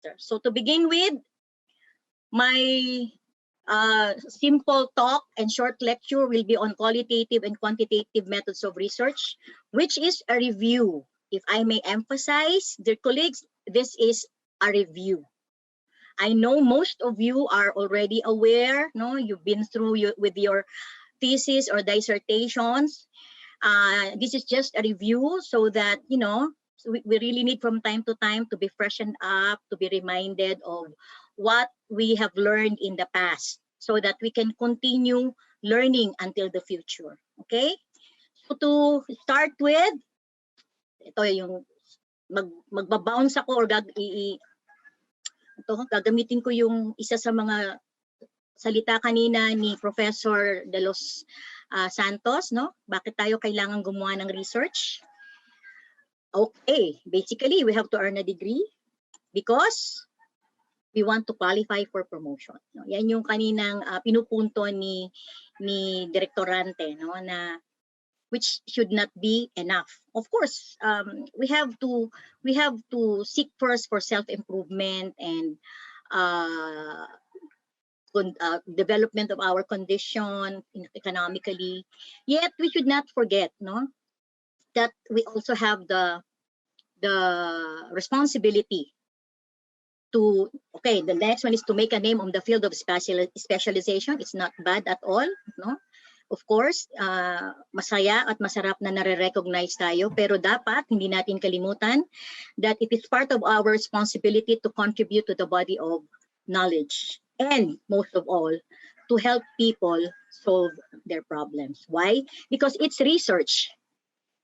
semester. So to begin with, my simple talk and short lecture will be on qualitative and quantitative methods of research, which is a review. If I may emphasize, dear colleagues, this is a review. I know most of you are already aware, no? You've been through with your thesis or dissertations. This is just a review so that, you know, so we really need from time to time to be freshened up, to be reminded of what we have learned in the past so that we can continue learning until the future. Okay? So to start with, ito yung magbabounce ako or gagamitin ko yung isa sa mga salita kanina ni Professor De Los Santos, no? Bakit tayo kailangan gumawa ng research? Okay, basically we have to earn a degree because we want to qualify for promotion. No? Yan yung kaninang pinupunto ni Direktorante, no? Na which should not be enough. Of course, we have to seek first for self-improvement and development of our condition economically. Yet we should not forget, no, that we also have the responsibility to, okay, the next one is to make a name on the field of specialization. It's not bad at all, no? Of course, masaya at masarap na nare-recognize tayo, pero dapat hindi natin kalimutan that it is part of our responsibility to contribute to the body of knowledge and most of all, to help people solve their problems. Why? Because it's research.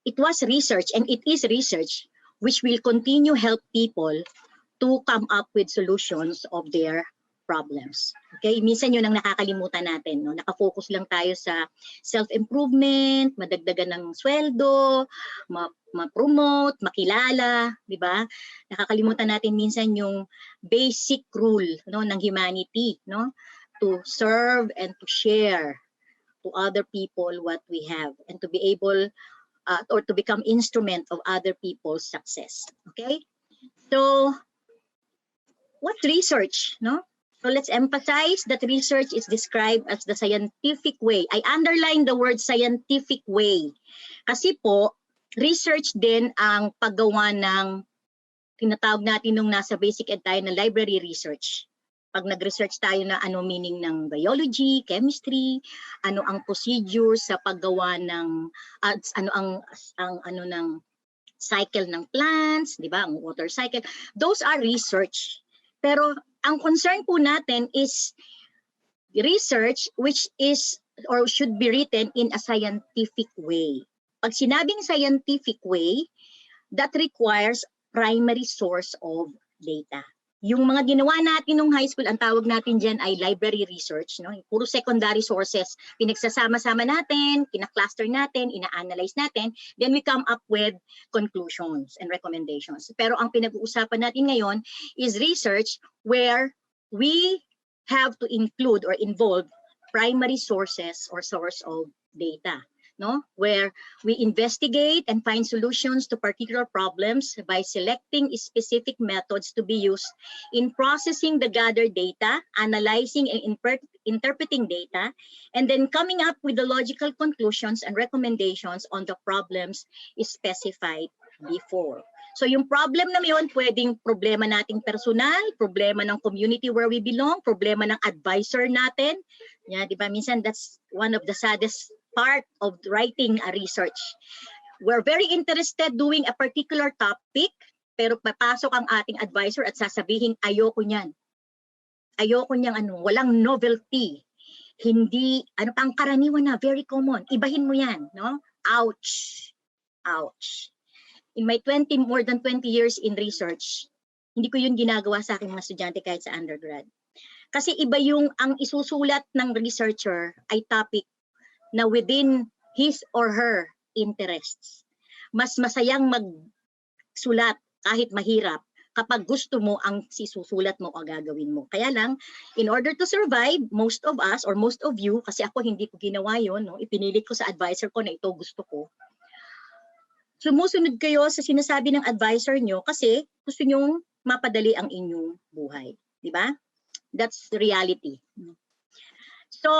It was research and it is research which will continue help people to come up with solutions of their problems. Okay, minsan yun ang nakakalimutan natin, no? Nakafocus lang tayo sa self-improvement, madagdagan ng sweldo, ma-promote, makilala, di ba? Nakakalimutan natin minsan yung basic rule, no, ng humanity, no? To serve and to share to other people what we have and to be able or to become instrument of other people's success. Okay? So, what's research, no? So let's emphasize that research is described as the scientific way. I underline the word scientific way. Kasi po, research din ang paggawa ng tinatawag natin nung nasa basic ed tayo na library research. Pag nag-research tayo na ano meaning ng biology, chemistry, ano ang procedure sa paggawa ng ano ng cycle ng plants, di ba? Ang water cycle. Those are research. Pero ang concern po natin is research which is or should be written in a scientific way. Pag sinabing scientific way, that requires primary source of data. Yung mga ginawa natin nung high school, ang tawag natin dyan ay library research. No? Puro secondary sources. Pinagsasama-sama natin, kina-cluster natin, ina-analyze natin, then we come up with conclusions and recommendations. Pero ang pinag-uusapan natin ngayon is research where we have to include or involve primary sources or source of data. No, where we investigate and find solutions to particular problems by selecting specific methods to be used in processing the gathered data, analyzing and interpreting data, and then coming up with the logical conclusions and recommendations on the problems specified before. So yung problem na yun, pwedeng problema nating personal, problema ng community where we belong, problema ng advisor natin. Yeah, di ba? Minsan that's one of the saddest part of writing a research. We're very interested doing a particular topic, pero papasok ang ating advisor at sasabihin, ayoko niyan. Ayoko niyang ano, walang novelty. Hindi, ano pang karaniwan na, very common. Ibahin mo yan, no? Ouch. Ouch. In my more than 20 years in research, hindi ko yun ginagawa sa aking mga estudyante kahit sa undergrad. Kasi iba yung ang isusulat ng researcher ay topic na within his or her interests. Mas masayang magsulat kahit mahirap kapag gusto mo ang sisusulat mo o gagawin mo. Kaya lang, in order to survive, most of us or most of you, kasi ako hindi ko ginawa yun, no? Ipinilit ko sa advisor ko na ito gusto ko. Sumusunod kayo sa sinasabi ng advisor nyo kasi gusto nyong mapadali ang inyong buhay. Di ba? That's the reality. So,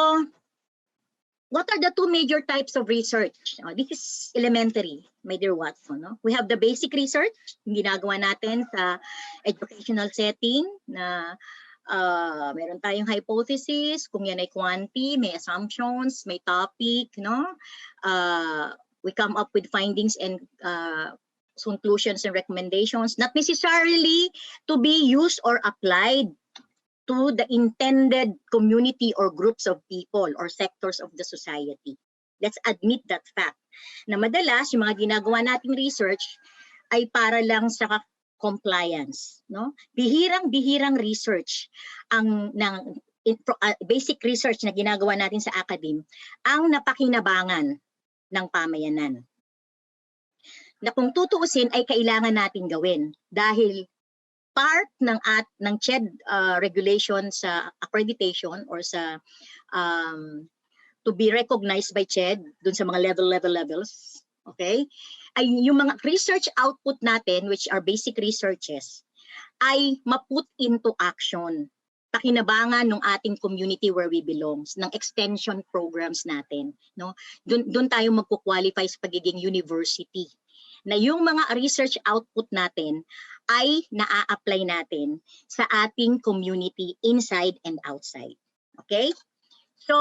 what are the two major types of research? This is elementary, my dear Watson. No? We have the basic research, yung ginagawa natin sa educational setting na meron tayong hypothesis, kung yan ay quantity, may assumptions, may topic, no? We come up with findings and conclusions and recommendations, not necessarily to be used or applied to the intended community or groups of people or sectors of the society. Let's admit that fact. Na madalas, yung mga ginagawa nating research ay para lang sa compliance. No? Bihirang research ang basic research na ginagawa natin sa academe ang napakinabangan ng pamayanan. Na kung tutuusin ay kailangan natin gawin dahil part ng CHED regulation sa accreditation or sa to be recognized by CHED dun sa mga levels, okay, ay yung mga research output natin, which are basic researches, ay ma-put into action, pakinabangan ng ating community where we belong, ng extension programs natin, no? Dun tayo magko-qualify sa pagiging university, na yung mga research output natin ay naa-apply natin sa ating community inside and outside. Okay? So,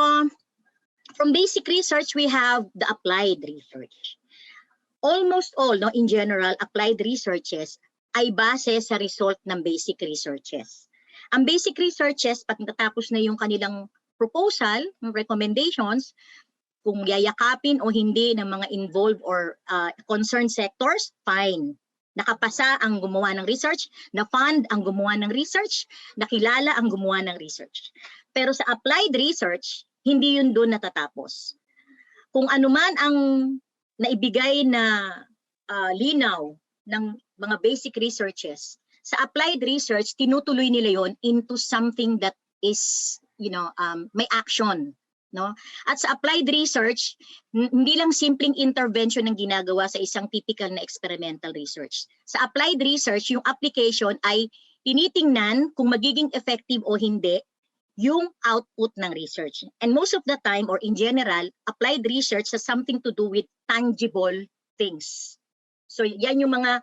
from basic research, we have the applied research. Almost all, no, in general, applied researches ay base sa result ng basic researches. Ang basic researches, pag natapos na yung kanilang proposal, recommendations, kung yayakapin o hindi ng mga involved or concerned sectors, fine. Nakapasa ang gumawa ng research, na-fund ang gumawa ng research, nakilala ang gumawa ng research. Pero sa applied research, hindi yun doon natatapos. Kung ano man ang naibigay na linaw ng mga basic researches, sa applied research, tinutuloy nila yon into something that is, may action. No? At sa applied research, hindi lang simpleng intervention ang ginagawa sa isang typical na experimental research. Sa applied research, yung application ay tinitingnan kung magiging effective o hindi yung output ng research. And most of the time, or in general, applied research has something to do with tangible things. So yan yung mga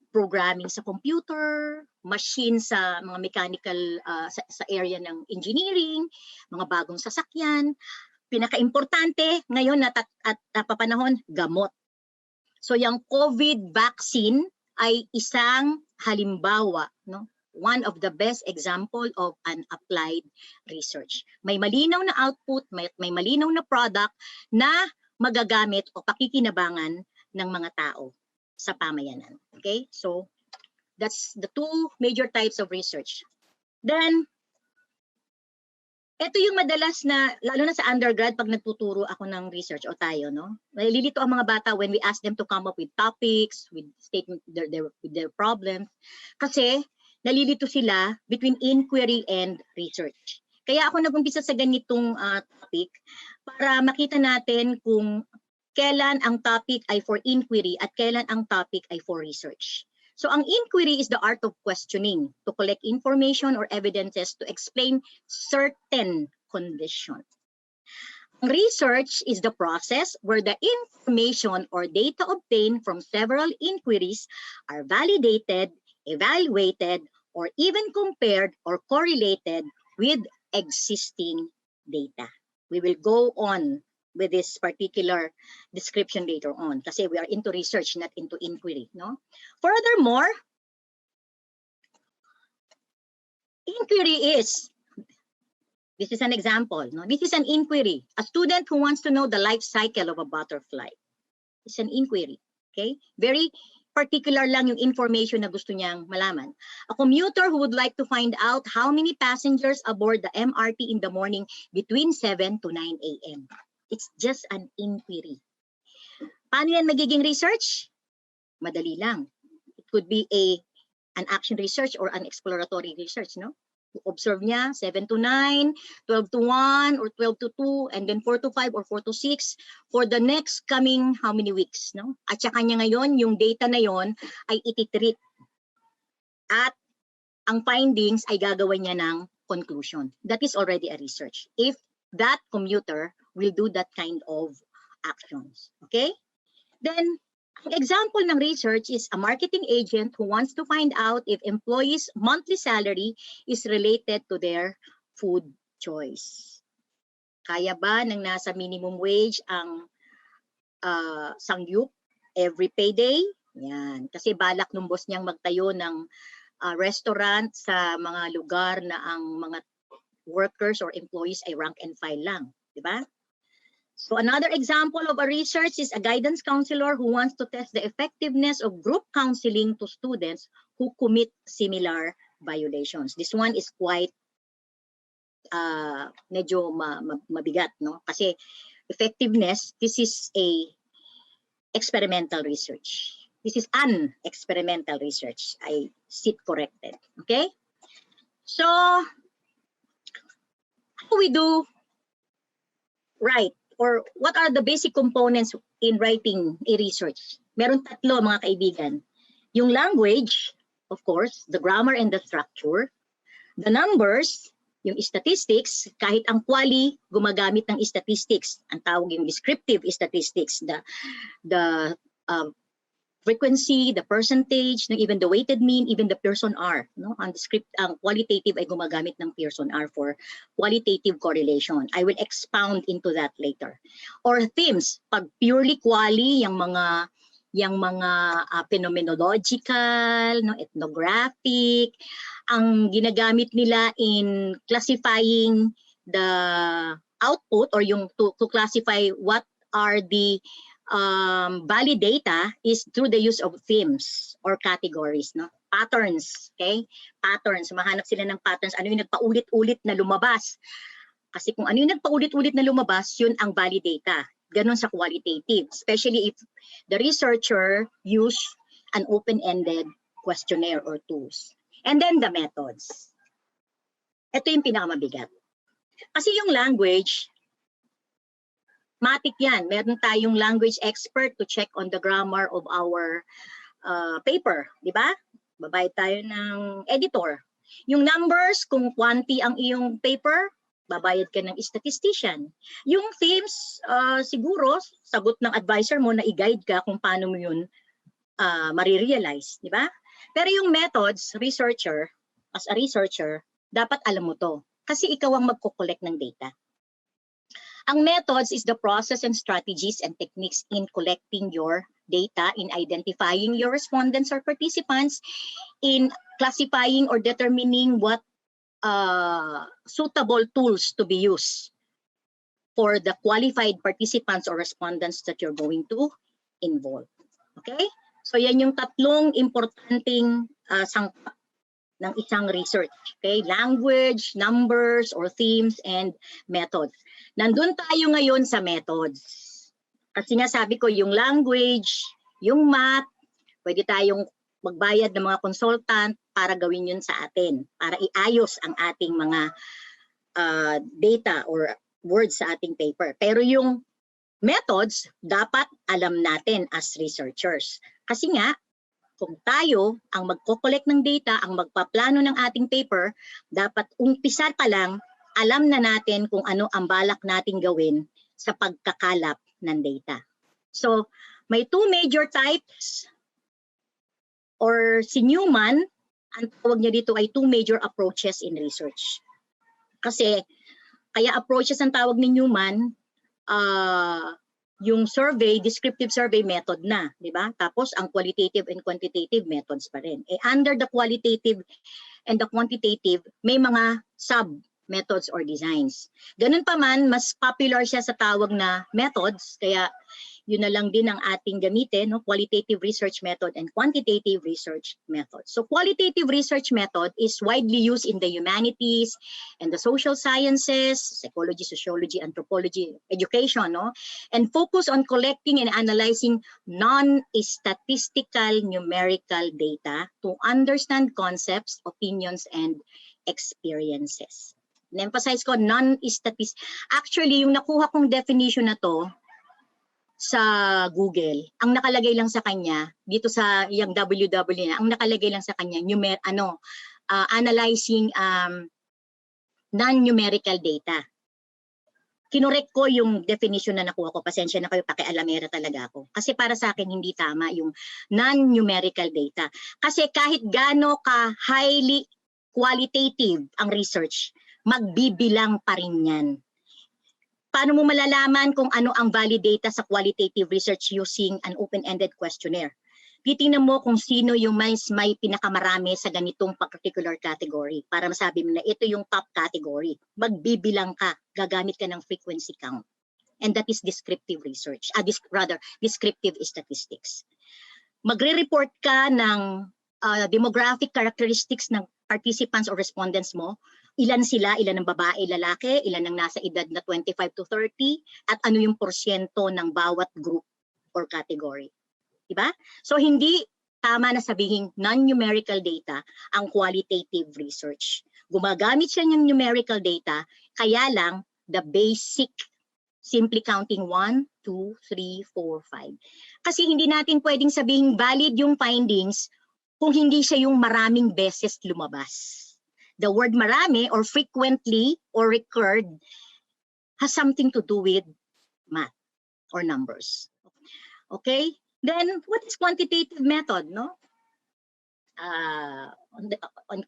programming sa computer, machine sa mga mechanical sa area ng engineering, mga bagong sasakyan. Pinaka-importante ngayon at napapanahon, gamot. So yung COVID vaccine ay isang halimbawa, no? One of the best example of an applied research. May malinaw na output, may malinaw na product na magagamit o pakikinabangan ng mga tao sa pamayanan. Okay? So, that's the two major types of research. Then, ito yung madalas na, lalo na sa undergrad, pag nagtuturo ako ng research o tayo, no? Nalilito ang mga bata when we ask them to come up with topics, with statement, with their problems. Kasi, nalilito sila between inquiry and research. Kaya ako nag-umpisa sa ganitong topic para makita natin kung kailan ang topic ay for inquiry at kailan ang topic ay for research. So ang inquiry is the art of questioning, to collect information or evidences to explain certain conditions. Research is the process where the information or data obtained from several inquiries are validated, evaluated, or even compared or correlated with existing data. We will go on with this particular description later on kasi we are into research, not into inquiry. No? Furthermore, inquiry is, this is an example, no? This is an inquiry. A student who wants to know the life cycle of a butterfly. It's an inquiry. Okay? Very particular lang yung information na gusto niyang malaman. A commuter who would like to find out how many passengers aboard the MRT in the morning between 7 to 9 a.m. It's just an inquiry. Paano yan magiging research? Madali lang. It could be an action research or an exploratory research, no? Observe niya 7 to 9, 12 to 1, or 12 to 2, and then 4 to 5 or 4 to 6 for the next coming how many weeks, no? At saka niya ngayon, yung data na yon ay ititreat at ang findings ay gagawa niya ng conclusion. That is already a research. If that commuter will do that kind of actions. Okay? Then, an example ng research is a marketing agent who wants to find out if employees' monthly salary is related to their food choice. Kaya ba ng nasa minimum wage ang sangyup every payday? Yan. Kasi balak ng boss niyang magtayo ng restaurant sa mga lugar na ang mga workers or employees ay rank and file lang. Diba? So another example of a research is a guidance counselor who wants to test the effectiveness of group counseling to students who commit similar violations. This one is quite medyo mabigat, no? Kasi effectiveness, this is a experimental research. This is an experimental research. I sit corrected, okay? So, how we do write? Or what are the basic components in writing a research? Meron tatlo mga kaibigan. Yung language, of course, the grammar and the structure. The numbers, yung statistics, kahit ang quali gumagamit ng statistics. Ang tawag yung descriptive statistics, the frequency, the percentage, even the weighted mean, even the Pearson R. No? Ang qualitative ay gumagamit ng Pearson R for qualitative correlation. I will expound into that later. Or themes, pag purely quali, yung mga phenomenological, no, ethnographic, ang ginagamit nila in classifying the output or yung to classify what are the valid data is through the use of themes or categories, no? Patterns, okay? Patterns, mahanap sila ng patterns. Ano yung nagpaulit-ulit na lumabas? Kasi kung ano yung nagpaulit-ulit na lumabas, yun ang valid data. Ganon sa qualitative, especially if the researcher use an open-ended questionnaire or tools. And then the methods. Ito yung pinakamabigat. Kasi yung language, matik yan. Meron tayong language expert to check on the grammar of our paper, di ba? Babayad tayo ng editor. Yung numbers, kung quanti ang iyong paper, babayad ka ng statistician. Yung themes, siguro, sagot ng advisor mo na i-guide ka kung paano mo yun marirealize, di ba? Pero yung methods, researcher, as a researcher, dapat alam mo to. Kasi ikaw ang magko-collect ng data. Ang methods is the process and strategies and techniques in collecting your data, in identifying your respondents or participants, in classifying or determining what suitable tools to be used for the qualified participants or respondents that you're going to involve. Okay? So yan yung tatlong importanteng sangkap ng isang research. Okay? Language, numbers, or themes, and methods. Nandun tayo ngayon sa methods. Kasi nga sabi ko, yung language, yung math, pwede tayong magbayad ng mga consultant para gawin yun sa atin, para iayos ang ating mga data or words sa ating paper. Pero yung methods, dapat alam natin as researchers. Kasi nga, kung tayo ang magko-collect ng data, ang magpaplano ng ating paper, dapat umpisa pa lang, alam na natin kung ano ang balak nating gawin sa pagkakalap ng data. So, may two major types or si Newman, ang tawag niya dito ay two major approaches in research. Kasi, kaya approaches ang tawag ni Newman, yung survey, descriptive survey method na, di ba? Tapos, ang qualitative and quantitative methods pa rin. Under the qualitative and the quantitative, may mga sub-methods or designs. Ganun pa man, mas popular siya sa tawag na methods, kaya yun na lang din ang ating gamitin, no? Qualitative research method and quantitative research method. So qualitative research method is widely used in the humanities and the social sciences, psychology, sociology, anthropology, education, no? And focus on collecting and analyzing non-statistical numerical data to understand concepts, opinions, and experiences. Na-emphasize ko, non-statistical. Actually, yung nakuha kong definition na to, sa Google, ang nakalagay lang sa kanya, dito sa yung WW na, ang nakalagay lang sa kanya, analyzing non-numerical data. Kinorek ko yung definition na nakuha ko. Pasensya na kayo, pakialamera talaga ako. Kasi para sa akin, hindi tama yung non-numerical data. Kasi kahit gaano ka highly qualitative ang research, magbibilang pa rin yan. Paano mo malalaman kung ano ang valid data sa qualitative research using an open-ended questionnaire? Titingnan mo kung sino yung may pinakamarami sa ganitong particular category para masabi mo na ito yung top category. Magbibilang ka, gagamit ka ng frequency count. And that is descriptive research, descriptive statistics. Magre-report ka ng demographic characteristics ng participants or respondents mo. Ilan sila, ilan ng babae, lalaki, ilan ng nasa edad na 25 to 30, at ano yung porsyento ng bawat group or category. Diba? So hindi tama na sabihin non-numerical data ang qualitative research. Gumagamit siya ng numerical data, kaya lang the basic, simply counting 1, 2, 3, 4, 5. Kasi hindi natin pwedeng sabihin valid yung findings kung hindi siya yung maraming beses lumabas. The word marami or frequently or recurred has something to do with math or numbers. Okay? Then, what is quantitative method, no?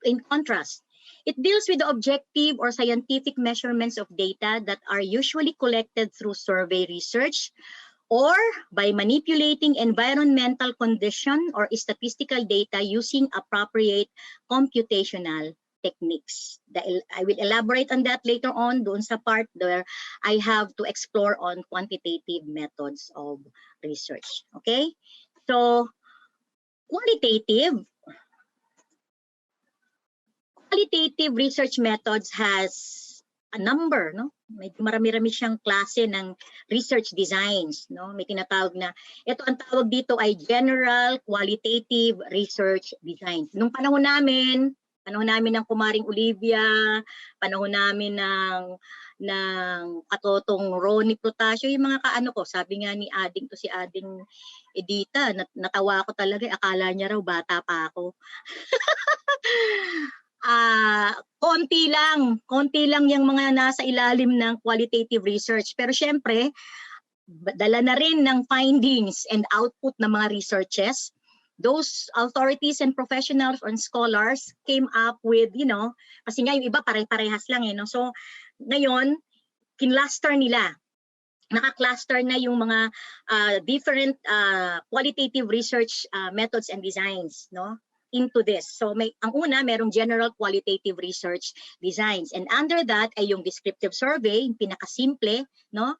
In contrast, it deals with the objective or scientific measurements of data that are usually collected through survey research or by manipulating environmental condition or statistical data using appropriate computational techniques. I will elaborate on that later on doon sa part where I have to explore on quantitative methods of research. Okay? So, qualitative research methods has a number, no? Medyo marami-rami siyang klase ng research designs, no? May tinatawag na, ito ang tawag dito ay general qualitative research designs. Nung panahon namin ng Kumaring Olivia, panahon namin ng katotong Ronnie Protasio, yung mga kaano ko, sabi nga ni Ading, si Ading Edita, natawa ko talaga, akala niya raw bata pa ako. Konti lang yung mga nasa ilalim ng qualitative research. Pero syempre, dala na rin ng findings and output ng mga researches. Those authorities and professionals and scholars came up with, kasi nga yung iba pare-parehas lang no? So ngayon, kinluster nila. Naka-cluster na yung mga different qualitative research methods and designs, no? Into this. So ang una, merong general qualitative research designs. And under that ay yung descriptive survey, yung pinakasimple, no?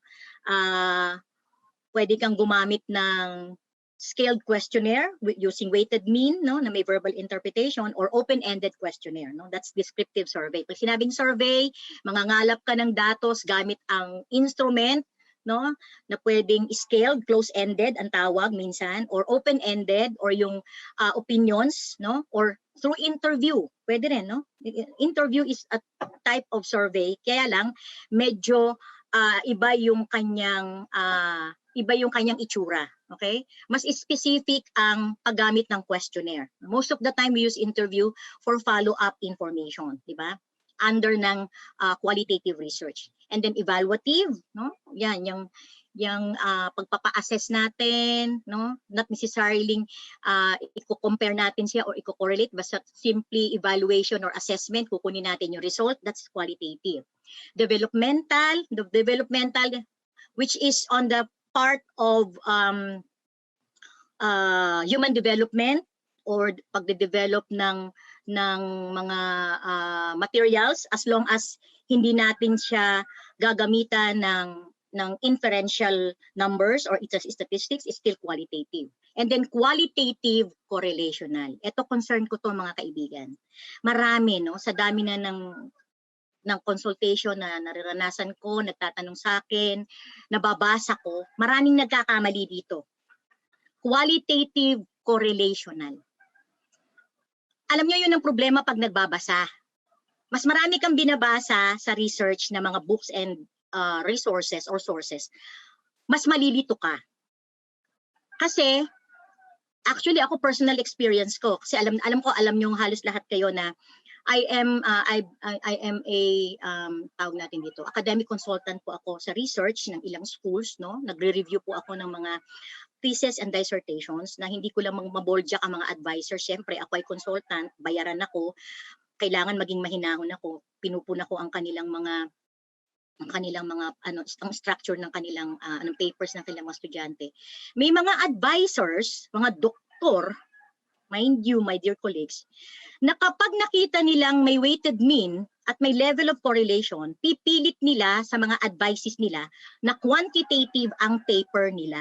Pwede kang gumamit ng scaled questionnaire using weighted mean, no, na may verbal interpretation, or open-ended questionnaire, no. That's descriptive survey. Pag sinabing survey, mangangalap ka ng datos gamit ang instrument, no, na pwedeng scaled, close-ended ang tawag minsan, or open-ended, or yung opinions, no, or through interview. Pwede rin, no. Interview is a type of survey, kaya lang medyo iba yung kanyang itsura. Okay? Mas specific ang paggamit ng questionnaire. Most of the time we use interview for follow-up information, di ba? Under ng qualitative research. And then evaluative, no? Yan yung pagpapa-assess natin, no? Not necessarily i-compare natin siya or i-correlate, basta simply evaluation or assessment, kukunin natin yung result, that's qualitative. Developmental, which is on the part of human development or pagde-develop ng mga materials, as long as hindi natin siya gagamitan ng inferential numbers or statistics, is still qualitative. And then qualitative correlational. Ito concern ko to mga kaibigan. Marami, no, sa dami na ng consultation na nararanasan ko, nagtatanong sa akin, nababasa ko, maraming nagkakamali dito. Qualitative correlational. Alam niyo yun ang problema pag nagbabasa. Mas marami kang binabasa sa research na mga books and resources or sources, mas malilito ka. Kasi, actually ako personal experience ko, kasi alam niyo halos lahat kayo na I am a tawag natin dito, academic consultant po ako sa research ng ilang schools, no? Nagre-review po ako ng mga thesis and dissertations na hindi ko lang maboldyak ang mga advisors. Siyempre, ako ay consultant, bayaran ako, kailangan maging mahinahon ako, pinupuna ko ang kanilang mga ang structure ng kanilang papers ng kanilang mga estudyante. May mga advisors, mga doktor, mind you, my dear colleagues, na kapag nakita nilang may weighted mean at may level of correlation, pipilit nila sa mga advices nila na quantitative ang paper nila.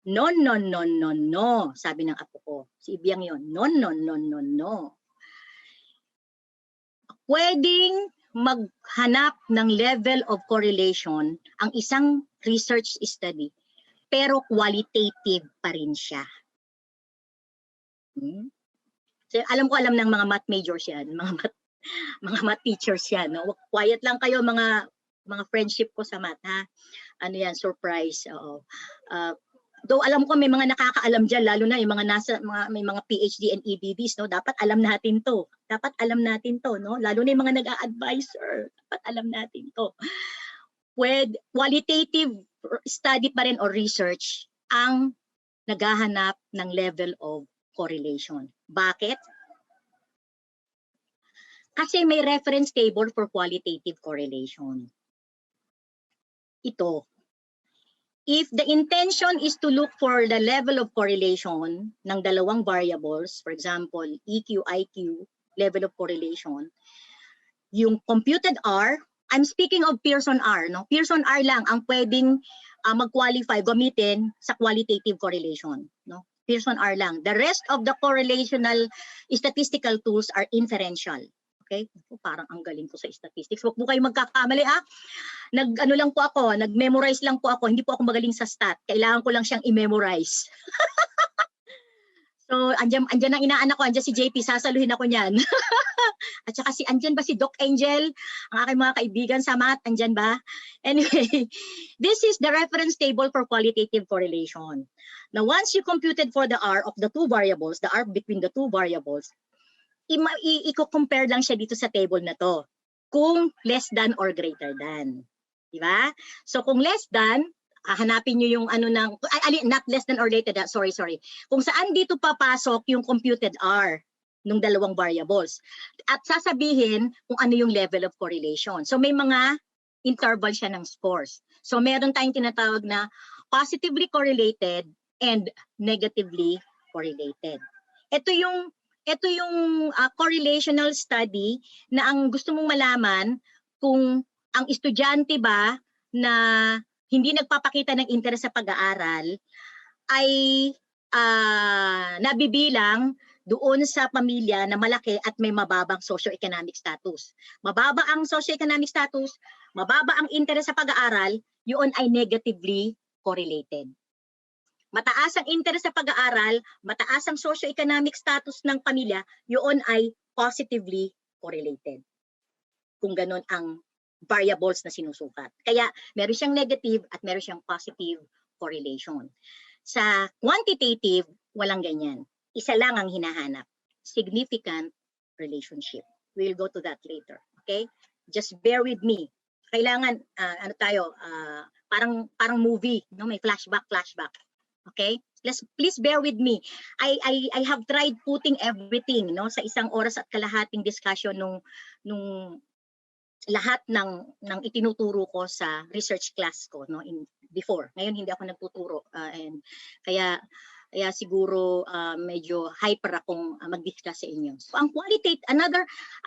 No, no, no, no, no, sabi ng apo ko. Si Ibiang yon. No, no, no, no, no. Pwedeng maghanap ng level of correlation ang isang research study, pero qualitative pa rin siya. So, alam ng mga math majors yan, mga math teachers yan. No? Quiet lang kayo mga friendship ko sa math, ha? Ano yan, surprise. Oo. Though alam ko may mga nakakaalam dyan, lalo na yung may mga PhD and EDDs, no? Dapat alam natin to. No? Lalo na yung mga nag-a-advisor. Dapat alam natin to. Qualitative study pa rin or research ang naghahanap ng level of correlation. Bakit? Kasi may reference table for qualitative correlation. Ito. If the intention is to look for the level of correlation ng dalawang variables, for example, EQ, IQ, level of correlation, yung computed R, I'm speaking of Pearson R, no? Pearson R lang ang pwedeng mag-qualify, gamitin sa qualitative correlation, no? Pearson R lang. The rest of the correlational statistical tools are inferential. Okay? Parang ang galing ko sa statistics. Huwag po kayo magkakamali, Nag-ano lang po ako, nag-memorize lang po ako. Hindi po ako magaling sa stat. Kailangan ko lang siyang i-memorize. So, andyan ang inaanak ko, andyan si JP, sasaluhin ako niyan. At saka andyan ba si Doc Angel, ang aking mga kaibigan sa math, andyan ba? Anyway, this is the reference table for qualitative correlation. Now, once you computed for the R of the two variables, the R between the two variables, i-compare lang siya dito sa table na to. Kung less than or greater than. Diba? So, kung less than, hanapin nyo yung not less than or greater than, sorry. Kung saan dito papasok yung computed R ng dalawang variables. At sasabihin kung ano yung level of correlation. So, may mga interval siya ng scores. So, meron tayong tinatawag na positively correlated and negatively correlated. Ito yung correlational study na ang gusto mong malaman kung ang estudyante ba na hindi nagpapakita ng interes sa pag-aaral ay nabibilang doon sa pamilya na malaki at may mababang socio-economic status. Mababa ang socio-economic status, mababa ang interes sa pag-aaral, yun ay negatively correlated. Mataas ang interes sa pag-aaral, mataas ang socio-economic status ng pamilya, yun ay positively correlated. Kung ganun ang variables na sinusukat. Kaya meron siyang negative at meron siyang positive correlation. Sa quantitative, walang ganyan. Isa lang ang hinahanap, significant relationship. We'll go to that later. Okay? Just bear with me. Kailangan, parang movie, no? May flashback. Okay? Please bear with me. I have tried putting everything, no, sa isang oras at kalahating discussion nung lahat ng itinuturo ko sa research class ko, no, before. Ngayon hindi ako nagtuturo and kaya siguro medyo hyper akong mag-discuss sa inyo. So ang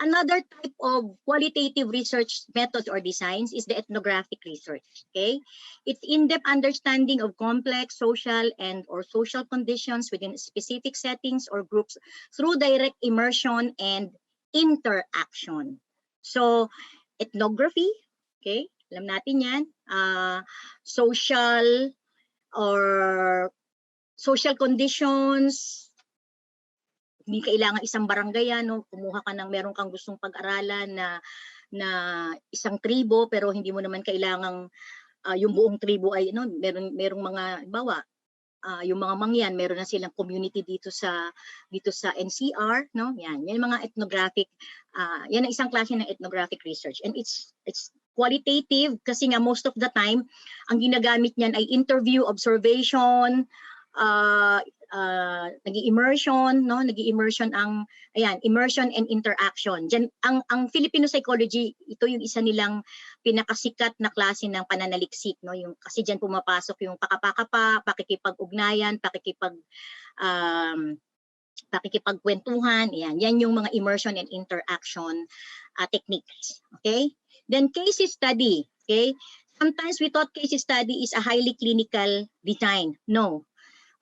another type of qualitative research methods or designs is the ethnographic research. Okay, it's in-depth understanding of complex social or social conditions within specific settings or groups through direct immersion and interaction. So ethnography, okay, alam natin yan, social conditions, hindi kailangan isang barangay yan, no? Kumuha ka ng meron kang gustong pag-aralan na isang tribo, pero hindi mo naman kailangang yung buong tribo ay, no, merong mga, bawa, yung mga mangyan, meron na silang community dito sa NCR, no? Yan mga ethnographic, yan ang isang klase ng ethnographic research, and it's qualitative kasi nga most of the time ang ginagamit niyan ay interview, observation, nag-immersion, no? Nag-immersion ang immersion and interaction. Diyan ang Filipino psychology, ito yung isa nilang pinakasikat na klase ng pananaliksik, no? Yung kasi diyan pumapasok yung pakapakapa, pakikipag-ugnayan, pakikipagkwentuhan, yan yung mga immersion and interaction techniques. Okay? Then case study, okay? Sometimes we thought case study is a highly clinical design. No.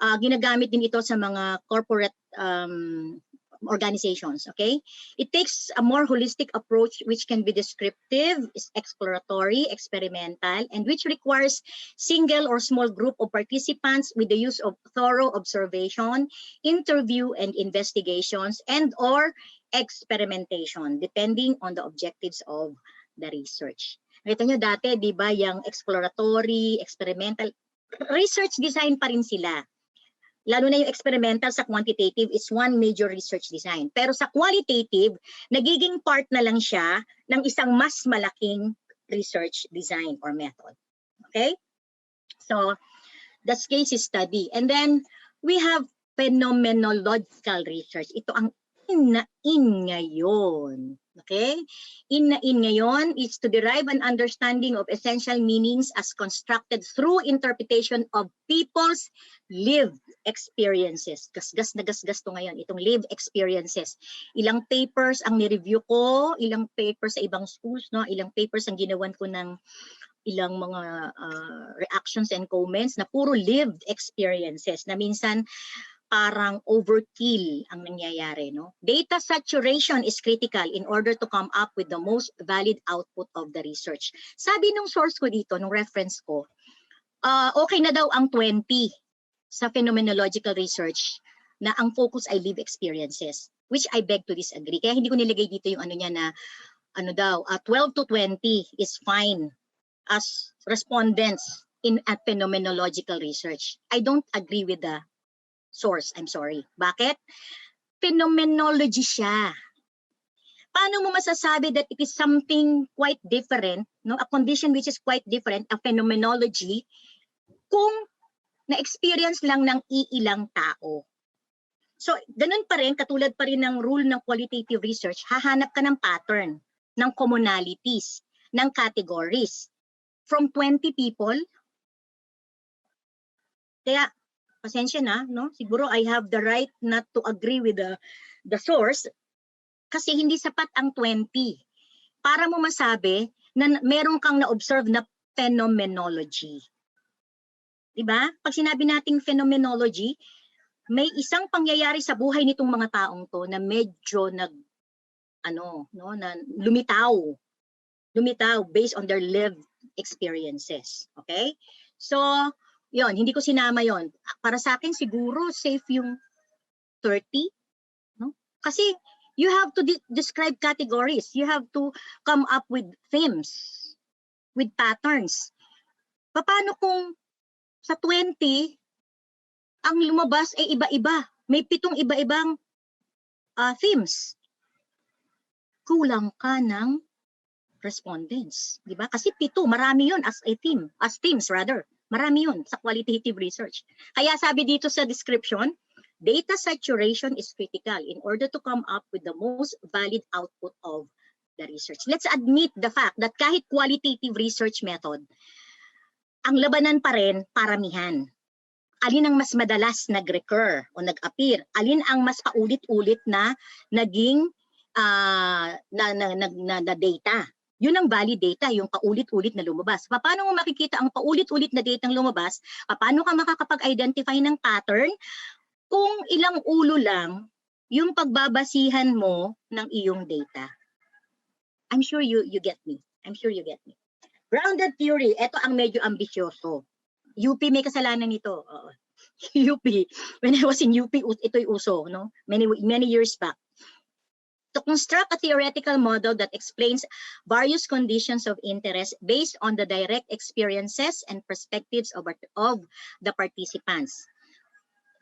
Ginagamit din ito sa mga corporate organizations, okay? It takes a more holistic approach which can be descriptive, exploratory, experimental, and which requires single or small group of participants with the use of thorough observation, interview and investigations, and or experimentation, depending on the objectives of the research. Nakita nyo dati, di ba, yung exploratory, experimental, research design pa rin sila. Lalo na yung experimental sa quantitative is one major research design. Pero sa qualitative, nagiging part na lang siya ng isang mas malaking research design or method. Okay? So, that's case study. And then, we have phenomenological research. Ito ang in ngayon. Okay? In ngayon is to derive an understanding of essential meanings as constructed through interpretation of people's lived experiences. Gasgas na gasgas to ngayon, itong lived experiences. Ilang papers ang ni-review ko, ilang papers sa ibang schools, no? Ilang papers ang ginawan ko ng ilang mga reactions and comments na puro lived experiences na minsan parang overkill ang nangyayari, no? Data saturation is critical in order to come up with the most valid output of the research. Sabi nung source ko dito, nung reference ko, okay na daw ang 20 sa phenomenological research na ang focus ay lived experiences, which I beg to disagree. Kaya hindi ko nilagay dito yung ano niya na 12 to 20 is fine as respondents in a phenomenological research. I don't agree with the source, I'm sorry. Bakit? Phenomenology siya. Paano mo masasabi that it is something quite different, no? A condition which is quite different, a phenomenology, kung na-experience lang ng iilang tao? So, ganun pa rin, katulad pa rin ng rule ng qualitative research, hahanap ka ng pattern, ng commonalities, ng categories. From 20 people, kaya, pasensya na, no? Siguro I have the right not to agree with the source kasi hindi sapat ang 20 para mo masabi na meron kang na-observe na phenomenology. Diba? Pag sinabi nating phenomenology, may isang pangyayari sa buhay nitong mga taong to na medyo na lumitaw based on their lived experiences. Okay? So, yon, hindi ko sinama yon. Para sa akin siguro safe yung 30, no? Kasi you have to describe categories. You have to come up with themes, with patterns. Paano kung sa 20 ang lumabas ay iba-iba? May 7 iba-ibang themes. Kulang ka ng respondents, di ba? Kasi 7, marami yon as a theme, as themes rather. Marami yun sa qualitative research. Kaya sabi dito sa description, data saturation is critical in order to come up with the most valid output of the research. Let's admit the fact that kahit qualitative research method, ang labanan pa rin paramihan. Alin ang mas madalas nag-recur o nag-appear? Alin ang mas paulit-ulit na naging na data? Yun ang valid data, yung paulit-ulit na lumabas. Paano mo makikita ang paulit-ulit na data ang lumabas? Paano ka makakapag-identify ng pattern kung ilang ulo lang yung pagbabasihan mo ng iyong data? I'm sure you get me. I'm sure you get me. Grounded theory, ito ang medyo ambisyoso. UP may kasalanan nito. UP. When I was in UP, ito'y uso, no? Many years back. To construct a theoretical model that explains various conditions of interest based on the direct experiences and perspectives of the participants.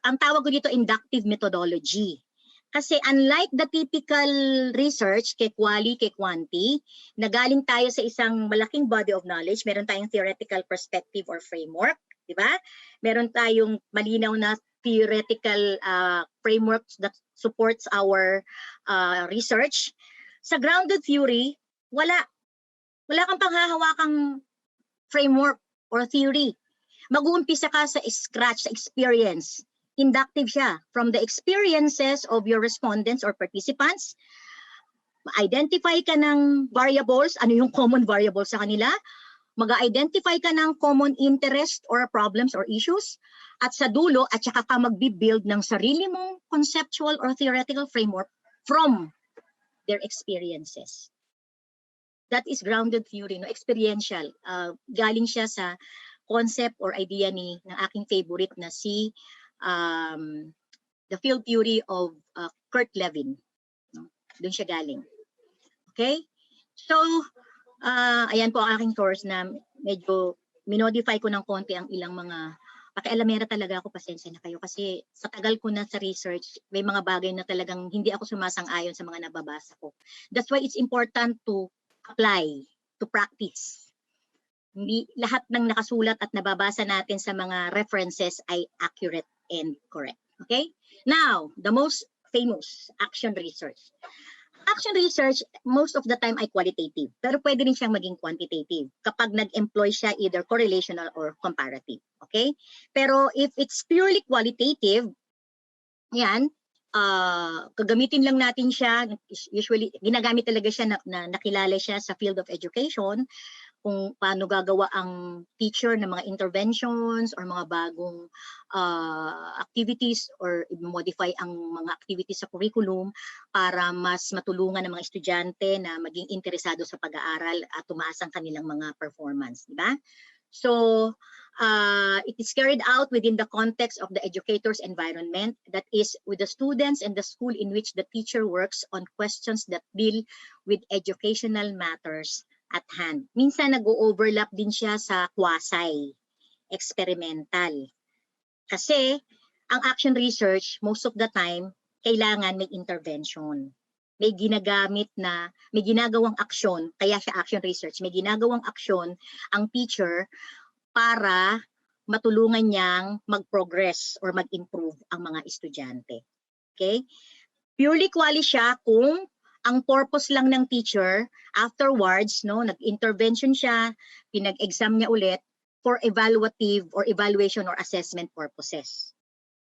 ang tawag ko dito inductive methodology. Kasi unlike the typical research kay quali, kay quanti, na galing tayo sa isang malaking body of knowledge, meron tayong theoretical perspective or framework, di ba? Meron tayong malinaw na theoretical framework that supports our research. Sa grounded theory, wala kang panghahawakang framework or theory. Mag-uumpisa ka sa scratch, sa experience. Inductive siya. From the experiences of your respondents or participants, identify ka ng variables, ano yung common variables sa kanila, mag-identify ka ng common interest or problems or issues, at sa dulo, at saka ka mag-build ng sarili mong conceptual or theoretical framework from their experiences. That is grounded theory, no? Experiential. Galing siya sa concept or idea ng aking favorite na si The Field Theory of Kurt Lewin. No? Doon siya galing. Okay? So, ayan po ang aking source na medyo minodify ko ng konti ang ilang mga pakialamera talaga ako, pasensya na kayo kasi sa tagal ko na sa research, may mga bagay na talagang hindi ako sumasang-ayon sa mga nababasa ko. That's why it's important to apply, to practice. Hindi lahat ng nakasulat at nababasa natin sa mga references ay accurate and correct. Okay? Now, the most famous action research. Action research, most of the time ay qualitative, pero pwede rin siyang maging quantitative kapag nag-employ siya either correlational or comparative. Okay? Pero if it's purely qualitative, yan, gagamitin lang natin siya, usually ginagamit talaga siya na nakilala siya sa field of education, kung paano gagawa ang teacher ng mga interventions or mga bagong activities or modify ang mga activities sa curriculum para mas matulungan ng mga estudyante na maging interesado sa pag-aaral at tumaas ang kanilang mga performance, di ba? So, it is carried out within the context of the educator's environment, that is with the students and the school in which the teacher works on questions that deal with educational matters at hand. Minsan nag-overlap din siya sa quasi, experimental. Kasi ang action research, most of the time, kailangan may intervention. May ginagawang aksyon, kaya siya action research, may ginagawang aksyon ang teacher para matulungan niyang mag-progress or mag-improve ang mga estudyante. Okay? Purely quali siya kung ang purpose lang ng teacher, afterwards, no, nag-intervention siya, pinag-exam niya ulit for evaluative or evaluation or assessment purposes.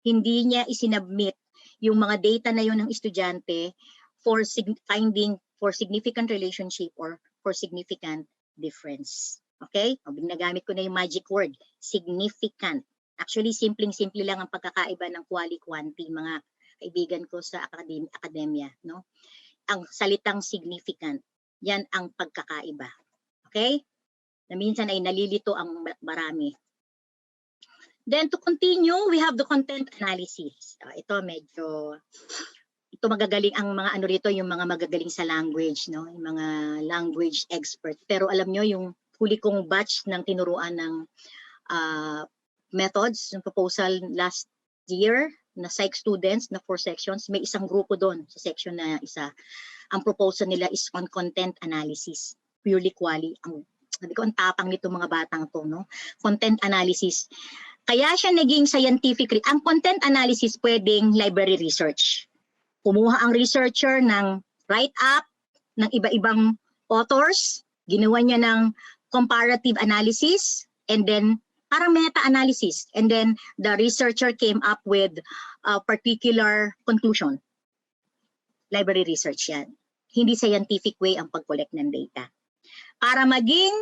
Hindi niya isinubmit yung mga data na yun ng estudyante for finding for significant relationship or for significant difference. Okay? Nagamit ko na yung magic word, significant. Actually, simpleng-simple lang ang pagkakaiba ng quali-quanti, mga kaibigan ko sa akademya, no? Ang salitang significant, yan ang pagkakaiba. Okay? Na minsan ay nalilito ang marami. Then to continue, we have the content analysis. Ito magagaling ang mga ano rito, yung mga magagaling sa language, no? Yung mga language expert. Pero alam nyo, yung huli kong batch ng tinuruan ng methods, yung proposal last year, na psych students na 4 sections, may isang grupo doon sa section na isa. Ang proposal nila is on content analysis, purely quali. Sabi ko, ang tapang nito mga batang to, no? Content analysis. Kaya siya naging scientific. Ang content analysis pwedeng library research. Kumuha ang researcher ng write-up ng iba-ibang authors, ginawa niya ng comparative analysis, and then parang meta-analysis. And then the researcher came up with a particular conclusion. Library research yan. Hindi scientific way ang pag-collect ng data. Para maging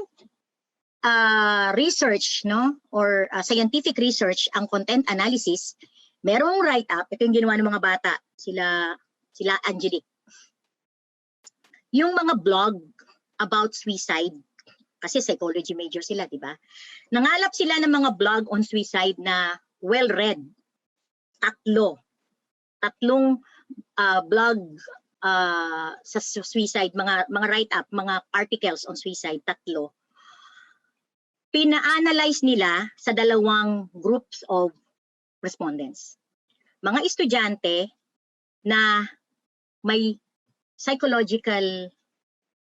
research, no, or scientific research ang content analysis, merong write-up. Ito yung ginawa ng mga bata, sila Angelique. Yung mga blog about suicide, kasi psychology major sila, di ba? Nangalap sila ng mga blog on suicide na well-read. Tatlong blog sa suicide, mga write-up, mga articles on suicide, 3. Pina-analyze nila sa 2 groups of respondents. mga estudyante na may psychological,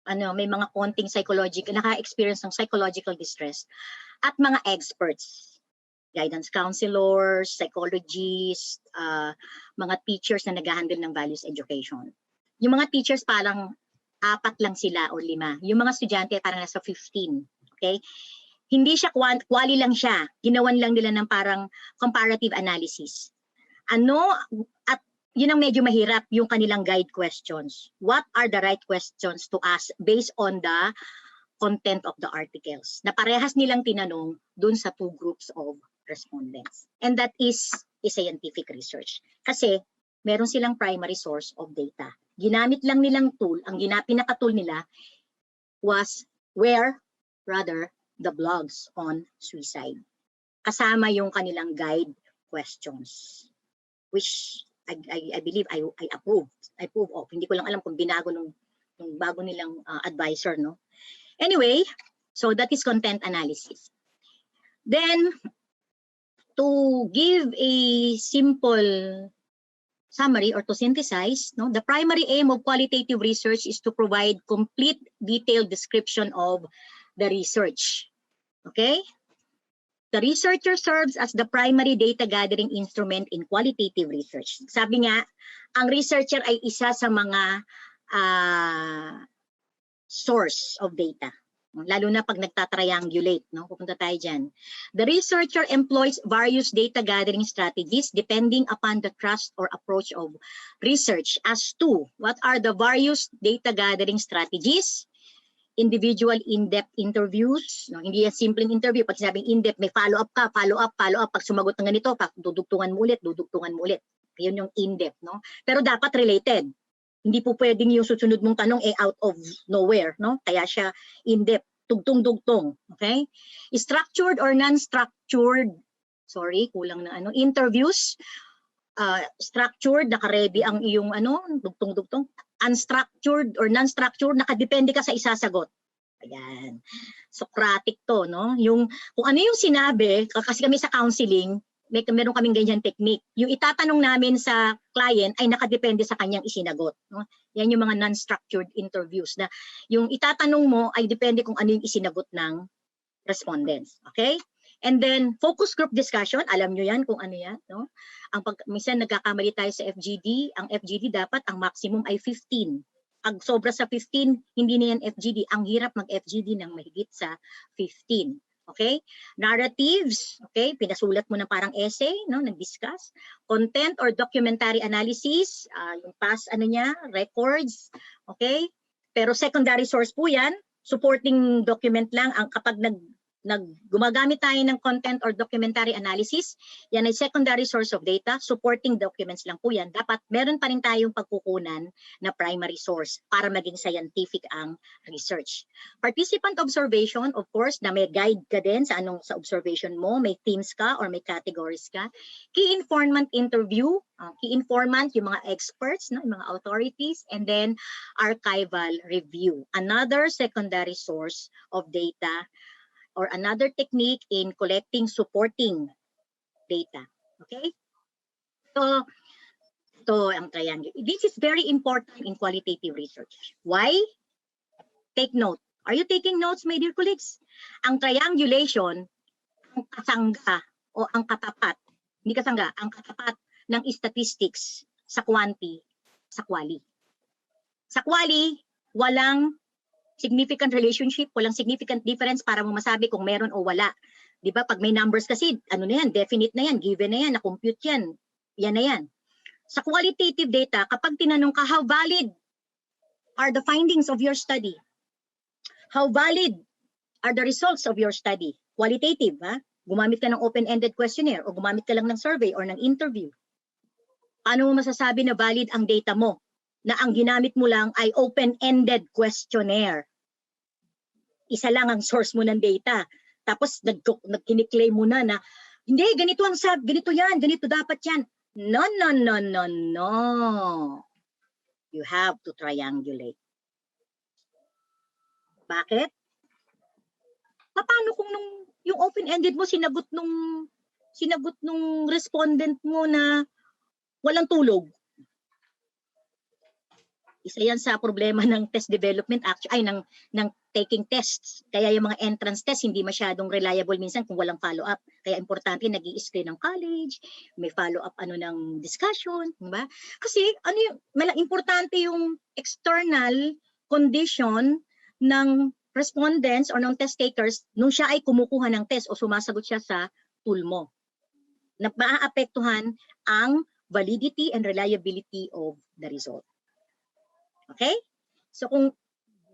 may mga konting psychological, naka-experience ng psychological distress, at mga experts, guidance counselors, psychologists, mga teachers na nag-handle ng values education. Yung mga teachers parang 4 lang sila o 5. Yung mga estudyante parang nasa 15. Okay? Hindi siya quali lang siya. Ginawan lang nila ng parang comparative analysis. At yun ang medyo mahirap, yung kanilang guide questions. What are the right questions to ask based on the content of the articles? Na parehas nilang tinanong dun sa 2 groups of respondents. And that is a scientific research. Kasi meron silang primary source of data. Ginamit lang nilang tool, ang pinaka-tool nila the blogs on suicide. Kasama yung kanilang guide questions, which I believe I approve of. Hindi ko lang alam kung binago nung bago nilang advisor, no? Anyway, so that is content analysis. Then, to give a simple summary or to synthesize, no, the primary aim of qualitative research is to provide complete detailed description of the research. Okay? The researcher serves as the primary data gathering instrument in qualitative research. Sabi nga, ang researcher ay isa sa mga source of data. Lalo na pag nagtatriangulate, no? Pupunta tayo dyan. The researcher employs various data gathering strategies depending upon the thrust or approach of research as to what are the various data gathering strategies. Individual in-depth interviews, no? Hindi yan simpleng interview. Pag sinabing in-depth, may follow-up ka, follow-up. Pag sumagot ng ganito, dudugtungan mo ulit. Yun yung in-depth, no? Pero dapat related. Hindi po pwedeng yung susunod mong tanong out of nowhere, no? Kaya siya in-depth, tugtong-dugtong, okay? Structured or non-structured, interviews, structured, naka-ready ang iyong dugtong-dugtong. Unstructured or non-structured, nakadepende ka sa isasagot. Ayan. Socratic to, no? Yung, kung ano yung sinabi, kasi kami sa counseling, meron kaming ganyan technique. Yung itatanong namin sa client ay nakadepende sa kanyang isinagot. No? Yan yung mga non-structured interviews na yung itatanong mo ay depende kung ano yung isinagot ng respondents. Okay? And then, focus group discussion, alam nyo yan kung ano yan. No? Minsan nagkakamali tayo sa FGD, ang FGD dapat ang maximum ay 15. Pag sobra sa 15, hindi na yan FGD. Ang hirap mag-FGD ng mahigit sa 15. Okay? Narratives, okay? Pinasulat mo na parang essay, no? Nag-discuss. Content or documentary analysis, yung past records, okay? Pero secondary source po yan, supporting document lang ang kapag gumagamit tayo ng content or documentary analysis, yan ay secondary source of data, supporting documents lang po yan. Dapat meron pa rin tayong pagkukunan na primary source para maging scientific ang research. Participant observation, of course, na may guide ka din sa observation mo, may themes ka or may categories ka. Key informant interview, key informant, yung mga experts, no, yung mga authorities, and then archival review. Another secondary source of data or another technique in collecting supporting data. Okay? So, ito ang triangle. This is very important in qualitative research. Why? Take note. Are you taking notes, my dear colleagues? Ang triangulation, ang kasangga o ang katapat, hindi kasangga, ang katapat ng statistics sa quanti, sa quali. Sa quali, walang significant relationship, walang significant difference para mo masabi kung meron o wala. Di ba? Pag may numbers kasi, definite na yan, given na yan, na-compute yan. Yan na yan. Sa qualitative data, kapag tinanong ka, how valid are the findings of your study? How valid are the results of your study? Qualitative, ha? Gumamit ka ng open-ended questionnaire o gumamit ka lang ng survey or ng interview. Paano mo masasabi na valid ang data mo? Na ang ginamit mo lang ay open-ended questionnaire. Isa lang ang source mo ng data. Tapos nagkiniklaim mo na hindi, ganito ang ganito yan, ganito dapat yan. No. You have to triangulate. Bakit? Paano kung yung open-ended mo sinagot nung respondent mo na walang tulog. Isa yan sa problema ng test development ng taking tests. Kaya yung mga entrance tests hindi masyadong reliable minsan kung walang follow-up. Kaya importante nag-i-screen ng college, may follow-up ng discussion, diba? Kasi importante yung external condition ng respondents or ng test takers nung siya ay kumukuha ng test o sumasagot siya sa tool mo. Na maaapektuhan ang validity and reliability of the result. Okay? So kung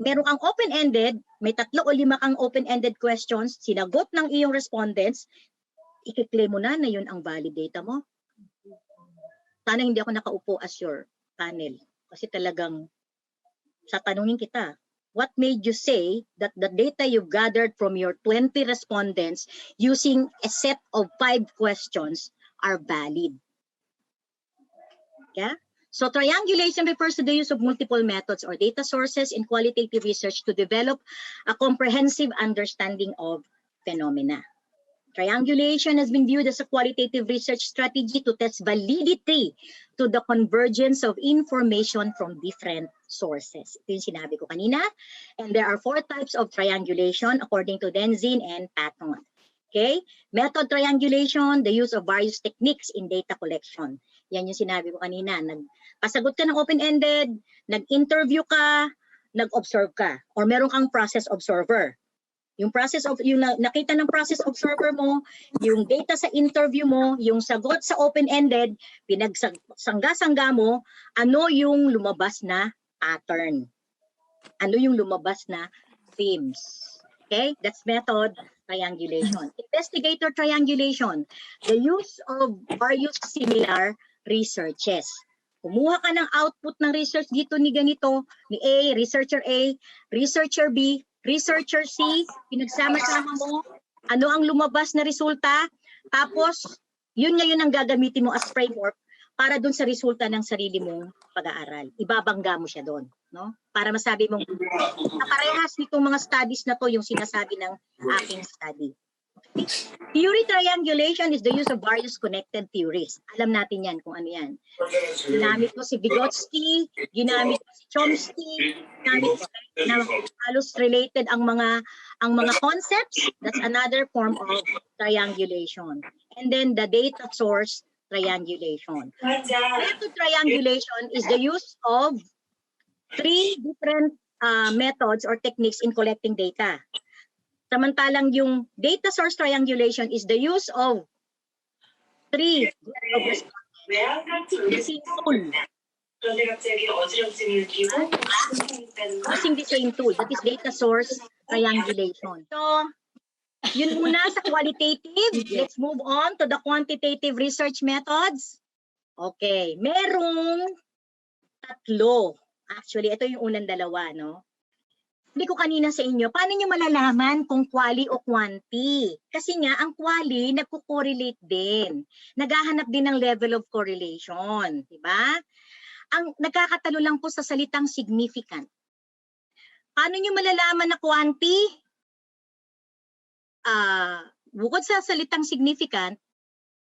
meron kang open-ended, may 3 o 5 kang open-ended questions, sinagot ng iyong respondents, i-claim mo na yun ang valid data mo. Sana hindi ako nakaupo as your panel. Kasi talagang tatanungin kita, what made you say that the data you gathered from your 20 respondents using a set of 5 questions are valid? Yeah? So triangulation refers to the use of multiple methods or data sources in qualitative research to develop a comprehensive understanding of phenomena. Triangulation has been viewed as a qualitative research strategy to test validity to the convergence of information from different sources. Ito yung sinabi ko kanina. And there are 4 types of triangulation according to Denzin and Patton. Okay? Method triangulation, the use of various techniques in data collection. Yan yung sinabi ko kanina. Nagpasagot ka ng open-ended, nag-interview ka, nag-observe ka, or meron kang process observer. Yung nakita ng process observer mo, yung data sa interview mo, yung sagot sa open-ended, pinagsangga-sangga mo, ano yung lumabas na pattern? Ano yung lumabas na themes? Okay? That's method triangulation. Investigator triangulation, the use of various similar researches. Kumuha ka ng output ng research dito ni ganito, ni A, researcher B, researcher C, pinagsama-sama mo, ano ang lumabas na resulta, tapos yun ngayon ang gagamitin mo as framework para dun sa resulta ng sarili mong pag-aaral. Ibabangga mo siya doon, no? Para masabi mong parehas nitong mga studies na to yung sinasabi ng aking study. Theory triangulation is the use of various connected theories. Alam natin yan kung ano yan. Ginamit mo si Vygotsky, ginamit mo si Chomsky, ginamit mo na halos related ang mga concepts. That's another form of triangulation. And then the data source triangulation. Method triangulation is the use of 3 different methods or techniques in collecting data. Samantalang yung data source triangulation is the use of 3 using tool. Using the same tool, that is data source triangulation. So, yun muna sa qualitative. Let's move on to the quantitative research methods. Okay, merong 3. Actually, ito yung unang 2, no? Hindi ko kanina sa inyo, paano nyo malalaman kung quali o quanti? Kasi nga, ang quali, nagko-correlate din. Naghahanap din ng level of correlation. Diba? Ang nagkakatalo lang po sa salitang significant. Paano nyo malalaman na quanti? Bukod sa salitang significant,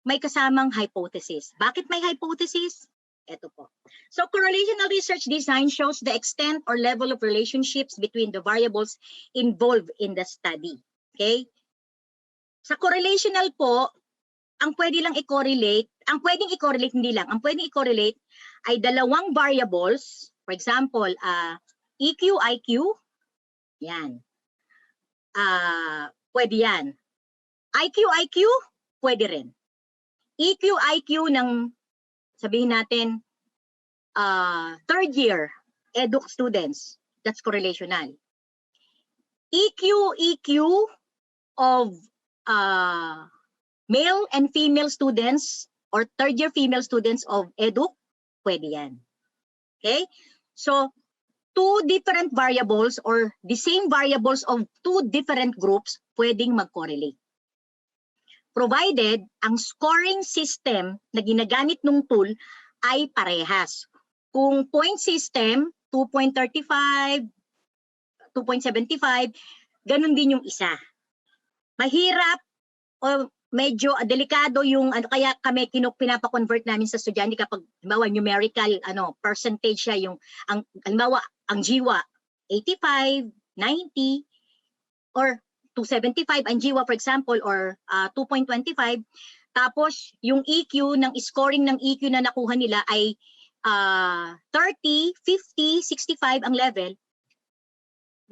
may kasamang hypothesis. Bakit may hypothesis? Ito po. So correlational research design shows the extent or level of relationships between the variables involved in the study. Okay? Sa correlational po, ang pwede lang i-correlate, ang pwedeng i-correlate hindi lang, ang pwedeng i-correlate ay 2 variables. For example, EQ, IQ. Yan. Pwede yan. IQ, pwede rin. EQ, IQ ng sabihin natin, 3rd year EDUC students, that's correlational. EQ of male and female students or 3rd year female students of EDUC, pwede yan. Okay? So, 2 different variables or the same variables of 2 different groups pwedeng mag-correlate. Provided ang scoring system na ginagamit ng tool ay parehas. Kung point system, 2.35, 2.75, ganun din yung isa. Mahirap o medyo delikado yung ano, kaya kami pinapa-convert namin sa estudyante kapag halimbawa numerical percentage siya, yung halimbawa ang GWA 85, 90 or 275 ang GWA for example, or 2.25, tapos yung EQ ng scoring ng EQ na nakuha nila ay 30, 50, 65 ang level.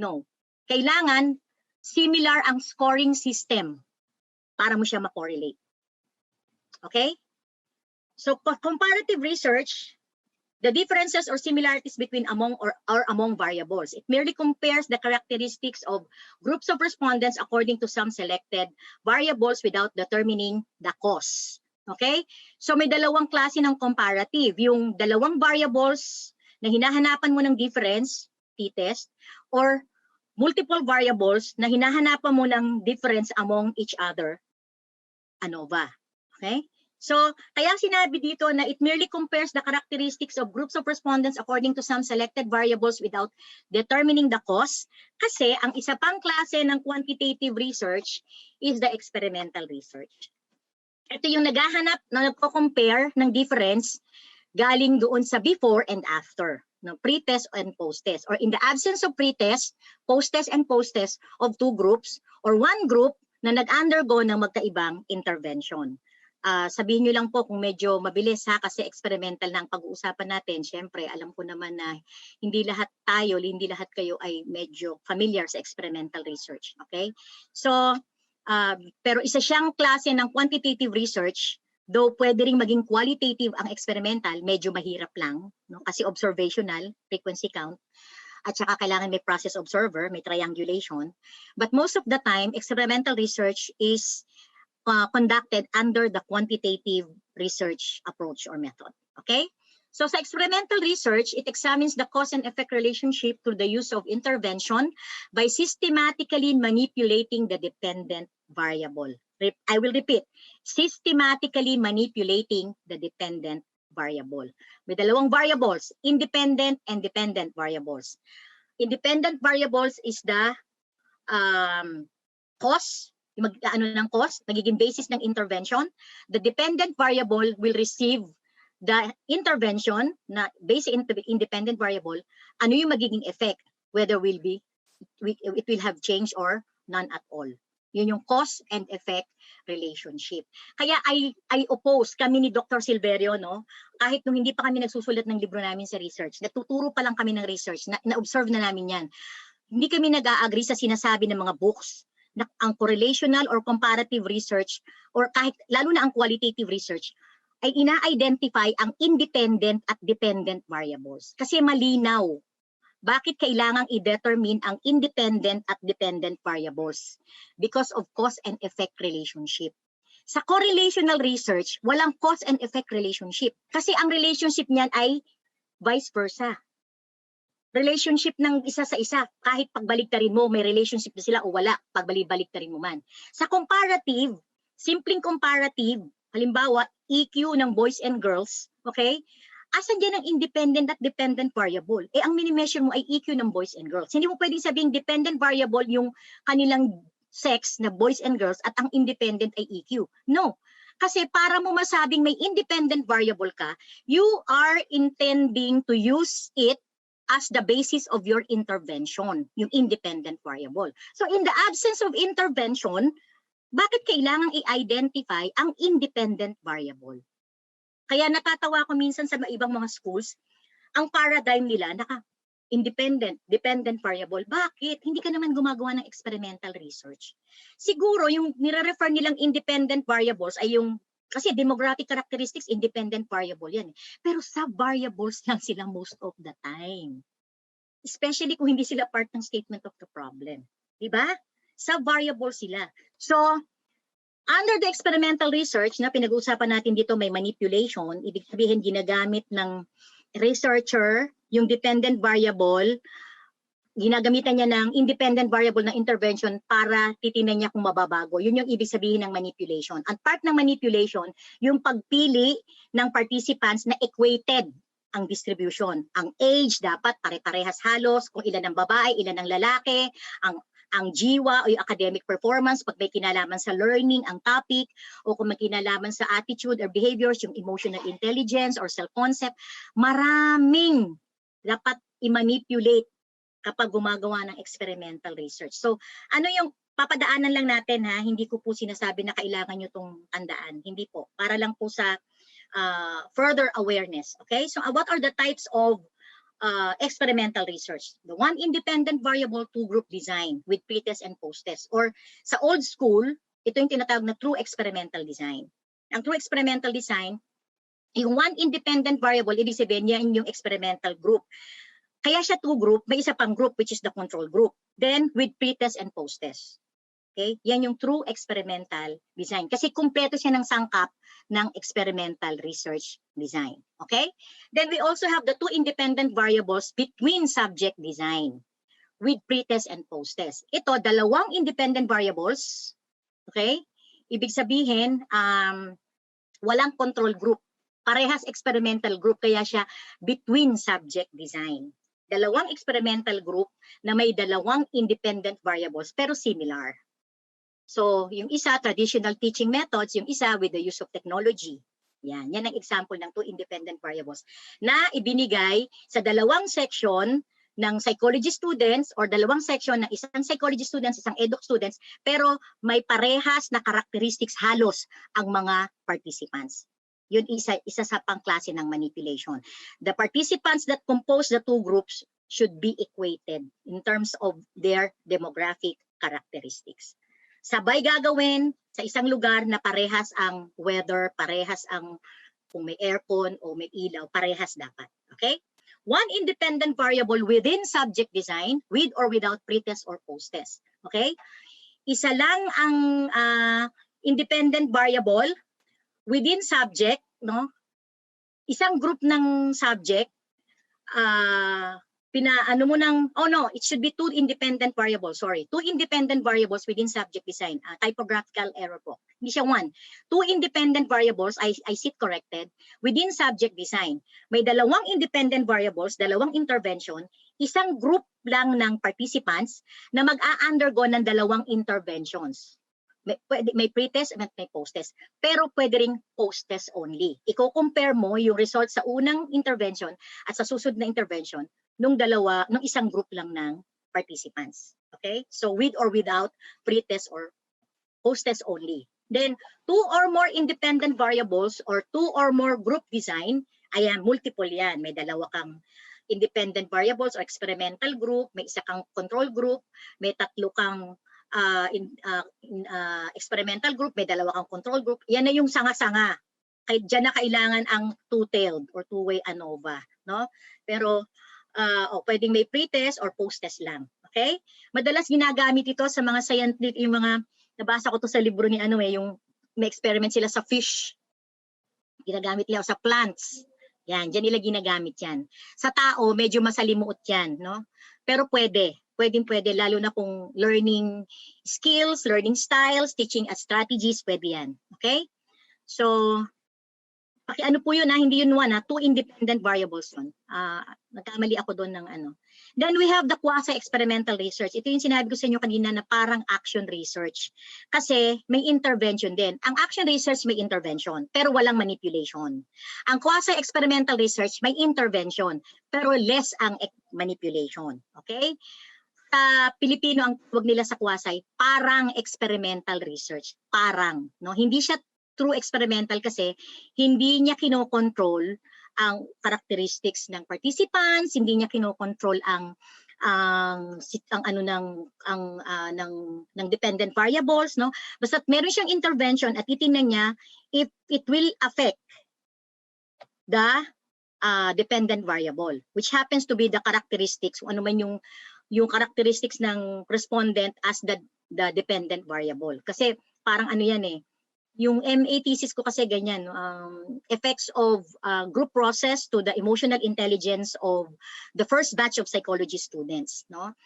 No. Kailangan similar ang scoring system para mo siya ma-correlate. Okay? So comparative research, the differences or similarities between among variables. It merely compares the characteristics of groups of respondents according to some selected variables without determining the cause. Okay? So may dalawang klase ng comparative. Yung dalawang variables na hinahanapan mo ng difference, t-test, or multiple variables na hinahanapan mo ng difference among each other, ANOVA. Okay? So, kaya sinabi dito na it merely compares the characteristics of groups of respondents according to some selected variables without determining the cause. Kasi ang isa pang klase ng quantitative research is the experimental research. Ito yung naghahanap, na nagko-compare ng difference galing doon sa before and after, no, pre-test and post-test. Or in the absence of pre-test, post-test and post-test of two groups or one group na nag-undergo ng magkaibang intervention. Sabihin nyo lang po kung medyo mabilis kasi experimental na ang pag-uusapan natin. Siyempre, alam ko naman na hindi lahat kayo ay medyo familiar sa experimental research. Okay? So, pero isa siyang klase ng quantitative research, though pwede ring maging qualitative ang experimental, medyo mahirap lang, no? Kasi observational, frequency count, at saka kailangan may process observer, may triangulation. But most of the time, experimental research is conducted under the quantitative research approach or method. Okay? So sa experimental research, it examines the cause and effect relationship through the use of intervention by systematically manipulating the dependent variable. I will repeat, systematically manipulating the dependent variable. May dalawang variables, independent and dependent variables. Independent variables is the cause, ng cause, nagiging basis ng intervention. The dependent variable will receive the intervention na based independent variable, ano yung magiging effect, whether it will have change or none at all. Yun yung cause and effect relationship. Kaya I oppose kami ni Dr. Silverio, no? Kahit nung hindi pa kami nagsusulat ng libro namin sa research, natuturo pa lang kami ng research, na-observe na namin yan. Hindi kami nag-a-agree sa sinasabi ng mga books na ang correlational or comparative research or kahit lalo na ang qualitative research ay ina-identify ang independent at dependent variables. Kasi malinaw. Bakit kailangang i-determine ang independent at dependent variables? Because of cause and effect relationship. Sa correlational research, walang cause and effect relationship. Kasi ang relationship niyan ay vice versa. Relationship ng isa sa isa, kahit pagbaliktarin mo, may relationship na sila o wala, pagbalik-baliktarin mo man. Sa comparative, simpleng comparative, halimbawa, EQ ng boys and girls, okay? Asan dyan ang independent at dependent variable? Ang mini-measure mo ay EQ ng boys and girls. Hindi mo pwedeng sabing dependent variable yung kanilang sex na boys and girls at ang independent ay EQ. No. Kasi para mo masabing may independent variable ka, you are intending to use it as the basis of your intervention, yung independent variable. So in the absence of intervention, bakit kailangang i-identify ang independent variable? Kaya natatawa ko minsan sa ibang mga schools, ang paradigm nila independent, dependent variable. Bakit? Hindi ka naman gumagawa ng experimental research. Siguro yung nire-refer nilang independent variables ay yung, kasi demographic characteristics, independent variable yan. Pero sub-variables lang sila most of the time. Especially kung hindi sila part ng statement of the problem. Diba? Sub-variable sila. So, under the experimental research na pinag-uusapan natin dito, may manipulation, ibig sabihin ginagamit ng researcher yung dependent variable, ginagamitan niya ng independent variable na intervention para titinan niya kung mababago. Yun yung ibig sabihin ng manipulation. At part ng manipulation, yung pagpili ng participants na equated ang distribution. Ang age dapat pare-parehas halos, kung ilan ang babae, ilan ang lalaki, ang ang jiwa o yung academic performance, pag may kinalaman sa learning, ang topic, o kung may kinalaman sa attitude or behaviors, yung emotional intelligence or self-concept, maraming dapat i-manipulate kapag gumagawa ng experimental research. So, ano yung papadaanan lang natin ha, hindi ko po sinasabi na kailangan nyo itong tandaan. Hindi po, para lang po sa further awareness. Okay, so what are the types of experimental research? The one independent variable two group design with pre-test and post-test. Or sa old school, ito yung tinatawag na true experimental design. Ang true experimental design, yung one independent variable, ibig sabihin yan yung experimental group. Kaya siya two group, may isa pang group which is the control group. Then with pre-test and post-test. Okay? Yan yung true experimental design. Kasi kumpleto siya ng sangkap ng experimental research design. Okay? Then we also have the two independent variables between subject design with pre-test and post-test. Ito, dalawang independent variables. Okay? Ibig sabihin, walang control group. Parehas experimental group, kaya siya between subject design. Dalawang experimental group na may dalawang independent variables pero similar. So, yung isa, traditional teaching methods, yung isa with the use of technology. Yan ang example ng two independent variables na ibinigay sa dalawang section ng psychology students or dalawang section ng isang psychology students, isang edoc students, pero may parehas na characteristics halos ang mga participants. Yun isa sa pangklase ng manipulation. The participants that compose the two groups should be equated in terms of their demographic characteristics. Sabay gagawin sa isang lugar na parehas ang weather, parehas ang kung may aircon o may ilaw, parehas dapat. Okay? One independent variable within subject design with or without pre-test or post-test. Okay? Isa lang ang independent variable within subject, no? Isang group ng subject, it should be two independent variables, Two independent variables within subject design. Typographical error po. Hindi siya one. Two independent variables, I sit corrected, within subject design. May dalawang independent variables, dalawang intervention, isang group lang ng participants na mag-a-undergo ng dalawang interventions. May pre-test at may post-test. Pero pwede ring post-test only. Iko-compare mo yung results sa unang intervention at sa susunod na intervention nung isang group lang ng participants. Okay? So with or without pre-test or post-test only. Then two or more independent variables or two or more group design, ayan, multiple yan. May dalawa kang independent variables or experimental group, may isa kang control group, may tatlo kang experimental group, may dalawa kang control group. Yan na yung sanga-sanga. Diyan na kailangan ang two-tailed or two-way ANOVA. No? Pero pwedeng may pre-test or post-test lang. Okay? Madalas ginagamit ito sa mga scientific, yung mga, nabasa ko to sa libro ni yung may experiment sila sa fish. Ginagamit nila sa plants. Yan, dyan nila ginagamit yan. Sa tao, medyo masalimuot yan. No? Pero pwede, lalo na kung learning skills, learning styles, teaching strategies, pwede yan. Okay? So, ano po yun hindi yun one two independent variables yun. Nagkamali ako doon ng Then we have the quasi-experimental research. Ito yung sinabi ko sa inyo kanina na parang action research. Kasi may intervention din. Ang action research may intervention, pero walang manipulation. Ang quasi-experimental research may intervention, pero less ang manipulation. Okay? Sa Pilipino, ang tawag nila sa quasi, parang experimental research. Parang. No? Hindi siya true experimental kasi hindi niya kinokontrol ang characteristics ng participants, hindi niya kinokontrol ang dependent variables, no? Basta meron siyang intervention at titingnan niya if it will affect the dependent variable, which happens to be the characteristics, ano man yung characteristics ng respondent as the dependent variable. Kasi parang yung MA thesis ko kasi ganyan, effects of group process to the emotional intelligence of the first batch of psychology students. No?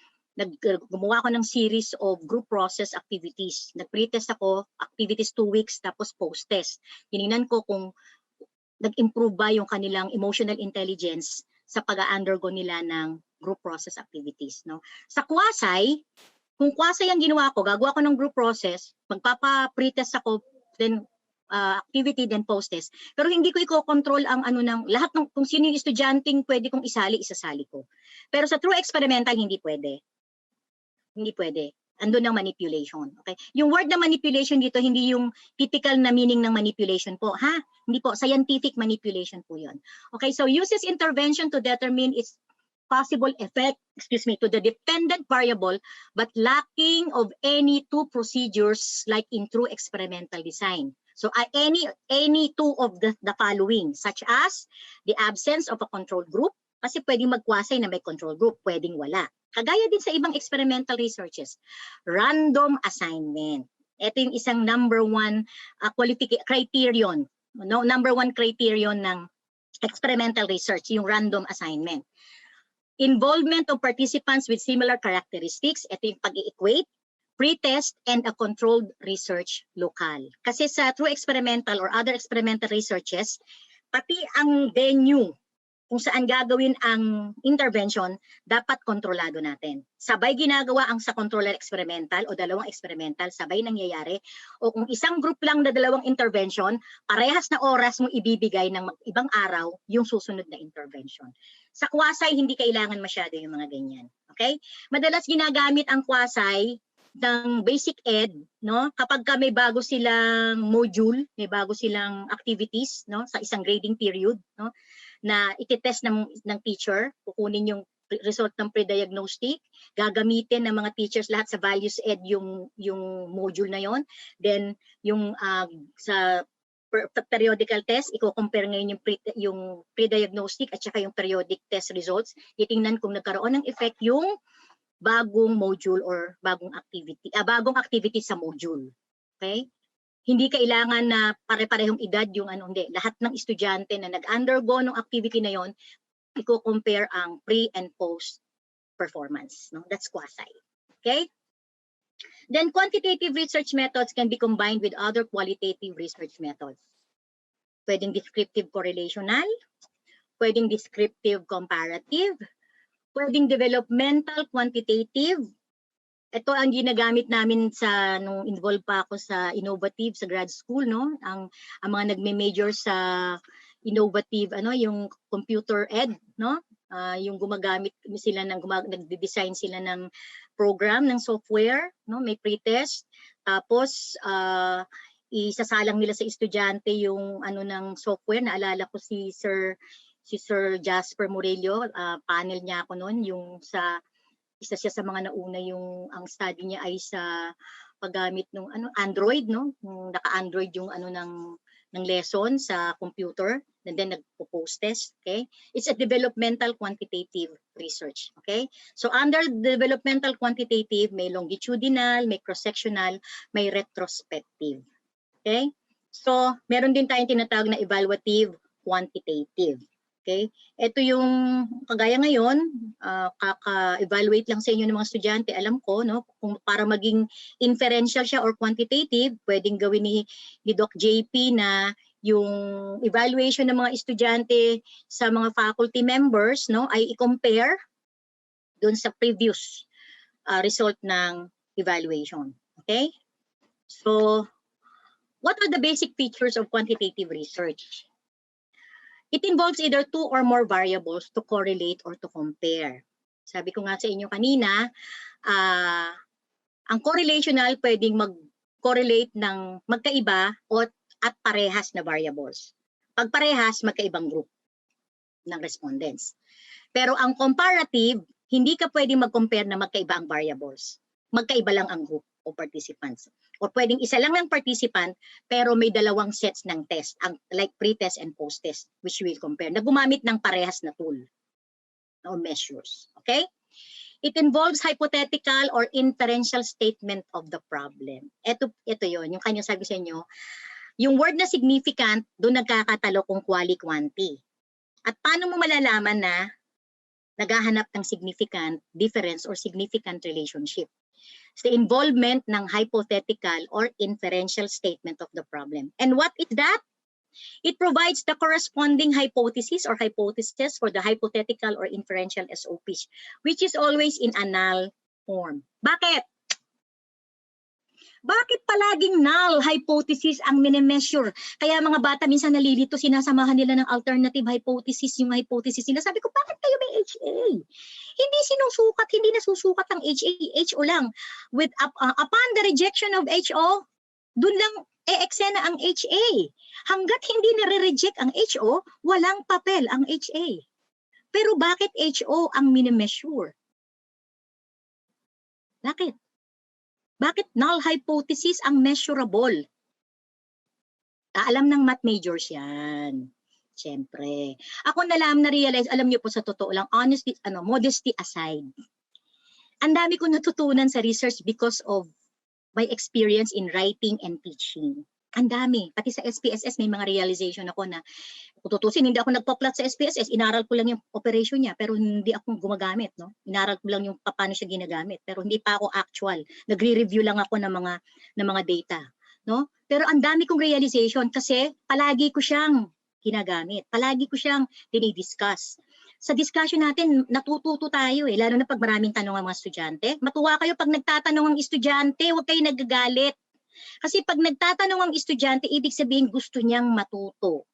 Gumawa ako ng series of group process activities. Nag-pretest ako, activities 2 weeks, tapos post-test. Tinignan ko kung nag-improve ba yung kanilang emotional intelligence sa pag-undergo nila ng group process activities. No? Sa quasi, Kung quasi ang ginawa ko, gagawa ko ng group process, magpapa-pretest ako, then activity, then post-test. Pero hindi ko i-control ang ano ng lahat ng kung sino yung estudyanteng pwede kong isasali ko. Pero sa true experimental, hindi pwede. Hindi pwede. Andun ang manipulation. Okay? Yung word na manipulation dito, hindi yung typical na meaning ng manipulation po. Ha? Hindi po. Scientific manipulation po yun. Okay, so uses intervention to determine its possible effect, to the dependent variable, but lacking of any two procedures like in true experimental design. So any two of the following, such as the absence of a control group, kasi pwedeng magkwasay na may control group, pwedeng wala. Kagaya din sa ibang experimental researches. Random assignment. Ito yung isang number one criterion. No? Number one criterion ng experimental research, yung random assignment. Involvement of participants with similar characteristics. Ito yung pag-i-equate. Pre-test and a controlled research lokal. Kasi sa true experimental or other experimental researches, pati ang venue kung saan gagawin ang intervention, dapat kontrolado natin. Sabay ginagawa ang sa controller experimental o dalawang experimental, sabay nangyayari. O kung isang group lang na dalawang intervention, parehas na oras mo ibibigay ng ibang araw yung susunod na intervention. Sa quasi, hindi kailangan masyado yung mga ganyan. Okay? Madalas ginagamit ang quasi ng basic ed, no? Kapag may bago silang module, may bago silang activities, no, sa isang grading period, no, na iti-test ng teacher, kukunin yung result ng pre-diagnostic, gagamitin ng mga teachers lahat sa values ed yung module na yon. Then yung sa periodical test, i-compare ngayon yung pre-diagnostic at saka yung periodic test results. Titingnan kung nagkaroon ng effect yung bagong module or bagong activity sa module. Okay? Hindi kailangan na pare-parehong edad yung ano, hindi. Lahat ng estudyante na nag-undergo ng activity na yon, i-compare ang pre and post performance. No? That's quasi. Okay? Then quantitative research methods can be combined with other qualitative research methods. Pwedeng descriptive correlational, pwedeng descriptive comparative, pwedeng developmental quantitative. Ito ang ginagamit namin nung involved pa ako sa innovative sa grad school, no? Ang mga nagme-major sa innovative yung computer ed, no? Yung gumagamit sila nagde-design sila ng program ng software, no? May pre-test, tapos isasalang nila sa estudyante yung ng software. Naalala ko si Sir Jasper Morello, panel niya ako noon, yung isa siya sa mga nauna ang study niya ay sa paggamit ng Android, no? Naka-Android yung ng lesson sa computer, and then nagpo-post test, okay? It's a developmental quantitative research, okay? So under developmental quantitative, may longitudinal, may cross-sectional, may retrospective, okay? So meron din tayong tinatawag na evaluative quantitative. Okay? Ito yung kagaya ngayon, kaka-evaluate lang sa inyo ng mga estudyante. Alam ko, no, kung para maging inferential siya or quantitative, pwedeng gawin ni Doc JP na yung evaluation ng mga estudyante sa mga faculty members, no, ay i-compare doon sa previous result ng evaluation. Okay? So, what are the basic features of quantitative research? It involves either two or more variables to correlate or to compare. Sabi ko nga sa inyo kanina, ang correlational pwedeng mag-correlate ng magkaiba at parehas na variables. Pag parehas, magkaibang group ng respondents. Pero ang comparative, hindi ka pwedeng mag-compare na magkaiba ang variables. Magkaiba lang ang group o participants. O pwedeng isa lang ng participant pero may dalawang sets ng test, like pre-test and post-test, which we'll compare, na gumamit ng parehas na tool o measures. Okay? It involves hypothetical or inferential statement of the problem. Ito yon, yung kanyang sabi sa inyo, yung word na significant, doon nagkakatalo kung quali-quanti. At paano mo malalaman na naghahanap ng significant difference or significant relationship? The involvement ng hypothetical or inferential statement of the problem. And what is that? It provides the corresponding hypothesis or hypothesis for the hypothetical or inferential SOPs, which is always in a null form. Bakit? Bakit palaging null hypothesis ang minimeasure? Kaya mga bata minsan nalilito, sinasamahan nila ng alternative hypothesis, yung hypothesis nila. Sabi ko, bakit kayo may HA? Hindi sinusukat, hindi nasusukat ang HA, HO lang. Upon the rejection of HO, dun lang eksena ang HA. Hanggat hindi nare-reject ang HO, walang papel ang HA. Pero bakit HO ang minimeasure? Bakit? Bakit null hypothesis ang measurable? Alam ng math majors yan. Siyempre. Ako na-realize, alam niyo po sa totoo lang, honestly, modesty aside, ang dami ko natutunan sa research because of my experience in writing and teaching. Ang dami. Pati sa SPSS may mga realization ako na kung tutusin, hindi ako nagpo-plot sa SPSS, inaral ko lang yung operation niya, pero hindi ako gumagamit, no? Inaral ko lang yung paano siya ginagamit, pero hindi pa ako actual. Nagre-review lang ako ng mga data, no? Pero ang dami kong realization kasi palagi ko siyang ginagamit. Palagi ko siyang dinidiscuss. Sa discussion natin, natututo tayo eh, lalo na pag maraming tanong ang mga estudyante. Matuwa kayo pag nagtatanong ang estudyante, huwag kayo nagagalit. Kasi pag nagtatanong ang estudyante, ibig sabihin gusto niyang matuto.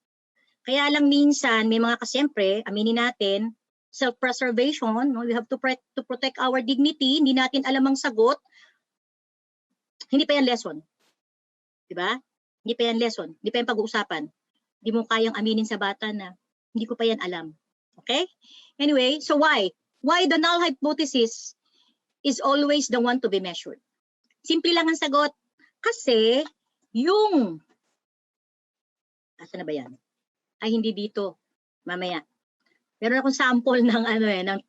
Kaya lang minsan, may mga kasiyempre, aminin natin, self-preservation, no? We have to protect our dignity, hindi natin alam ang sagot, hindi pa yan lesson. Diba? Hindi pa yan lesson, hindi pa yan pag-uusapan. Hindi mo kayang aminin sa bata na hindi ko pa yan alam. Okay? Anyway, so why? Why the null hypothesis is always the one to be measured? Simple lang ang sagot. Kasi yung, asa na ba yan? Ay, hindi dito. Mamaya. Meron akong sample ng ng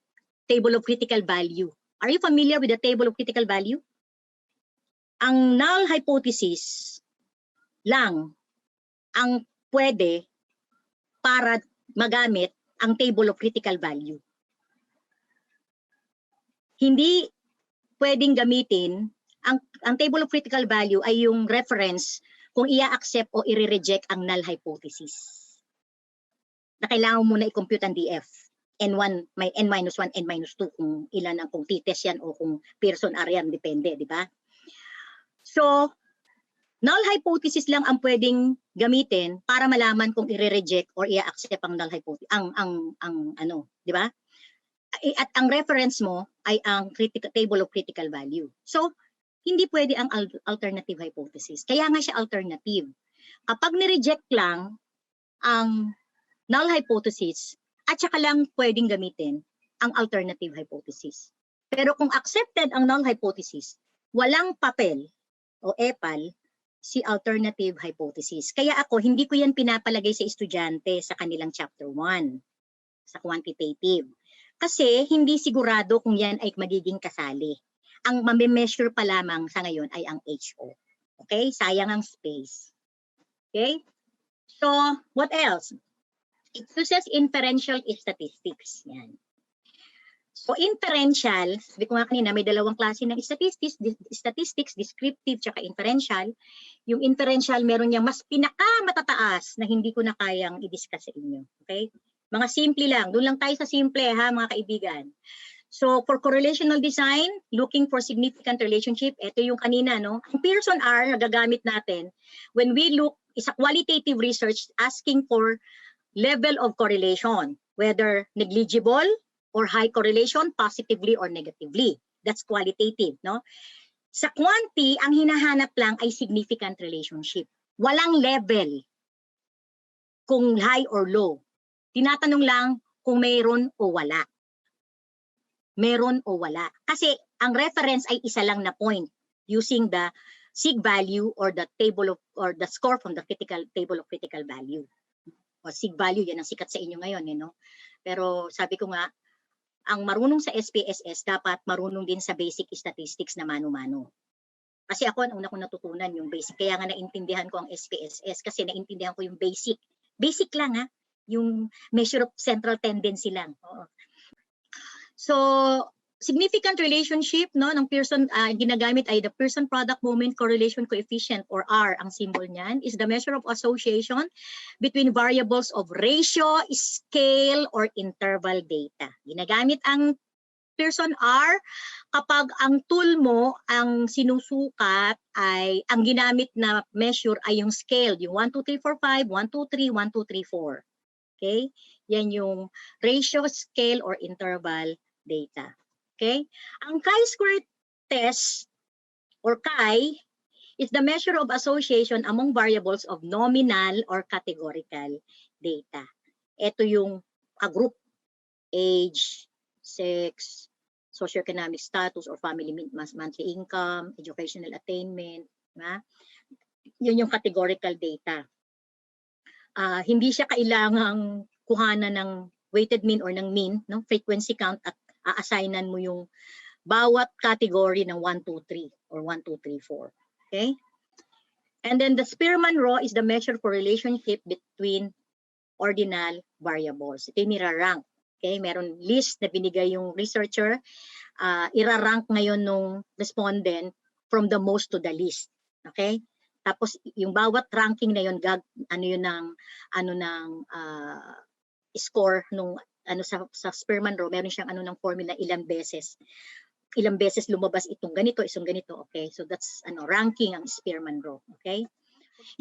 table of critical value. Are you familiar with the table of critical value? Ang null hypothesis lang ang pwede para magamit ang table of critical value. Hindi pwedeng gamitin ang table of critical value ay yung reference kung i-accept o i-reject ang null hypothesis. Na kailangan mo na i-compute ang DF. N1, may N-1, N-2 kung ilan ang kung t-test yan o kung Pearson R yan, depende, di ba? So, null hypothesis lang ang pwedeng gamitin para malaman kung i-reject or i-accept ang null hypothesis, di ba? At ang reference mo ay ang table of critical value. So, hindi pwede ang alternative hypothesis. Kaya nga siya alternative. Kapag ni-reject lang ang null hypothesis, at saka lang pwedeng gamitin ang alternative hypothesis. Pero kung accepted ang null hypothesis, walang papel o epal si alternative hypothesis. Kaya ako, hindi ko yan pinapalagay sa estudyante sa kanilang chapter 1, sa quantitative. Kasi hindi sigurado kung yan ay magiging kasali. Ang mame-measure pa lamang sa ngayon ay ang HO. Okay? Sayang ang space. Okay? So, what else? It uses inferential statistics. Yan. So, inferential, sabi ko nga kanina, may dalawang klase ng statistics, descriptive tsaka inferential. Yung inferential, meron niyang mas pinaka-matataas na hindi ko na kayang i-discuss sa inyo. Okay? Mga simple lang. Doon lang tayo sa simple, ha, mga kaibigan. So, for correlational design, looking for significant relationship, ito yung kanina, no? Ang Pearson R na gagamit natin, when we look, is a qualitative research asking for level of correlation, whether negligible or high correlation, positively or negatively. That's qualitative, no? Sa quanti, ang hinahanap lang ay significant relationship. Walang level kung high or low. Tinatanong lang kung mayroon o wala. Meron o wala. Kasi ang reference ay isa lang na point using the sig value or the table of or the score from the table of critical value. O sig value, yan ang sikat sa inyo ngayon, no? Pero sabi ko nga, ang marunong sa SPSS dapat marunong din sa basic statistics na mano-mano. Kasi ako, ang una ko natutunan yung basic. Kaya nga naintindihan ko ang SPSS kasi naintindihan ko yung basic. Basic lang, ha? Yung measure of central tendency lang. Oo. So, significant relationship, no, ng Pearson, ginagamit ay the Pearson product moment correlation coefficient or R, ang symbol niyan, is the measure of association between variables of ratio, scale, or interval data. Ginagamit ang Pearson R, kapag ang tool mo, ang sinusukat ay, ang ginamit na measure ay yung scale, yung 1, 2, 3, 4, 5, 1, 2, 3, 1, 2, 3, 4. Okay? Yan yung ratio, scale, or interval data. Okay? Ang chi-square test, or chi, is the measure of association among variables of nominal or categorical data. Ito yung group, age, sex, socioeconomic status or family monthly income, educational attainment, yun yung categorical data. Hindi siya kailangang kuhanan ng weighted mean or ng mean, no? Frequency count, at a-assignan mo yung bawat category ng 1, 2, 3 or 1, 2, 3, 4. Okay? And then the Spearman law is the measure for relationship between ordinal variables. Ito yung nirarank. Okay? Meron list na binigay yung researcher. Irarank ngayon nung respondent from the most to the least. Okay? Tapos yung bawat ranking na yun, score nung sa Spearman law, meron siyang ng formula, ilang beses lumabas itong ganito, isang ganito. Okay, so that's ranking ang Spearman law. Okay,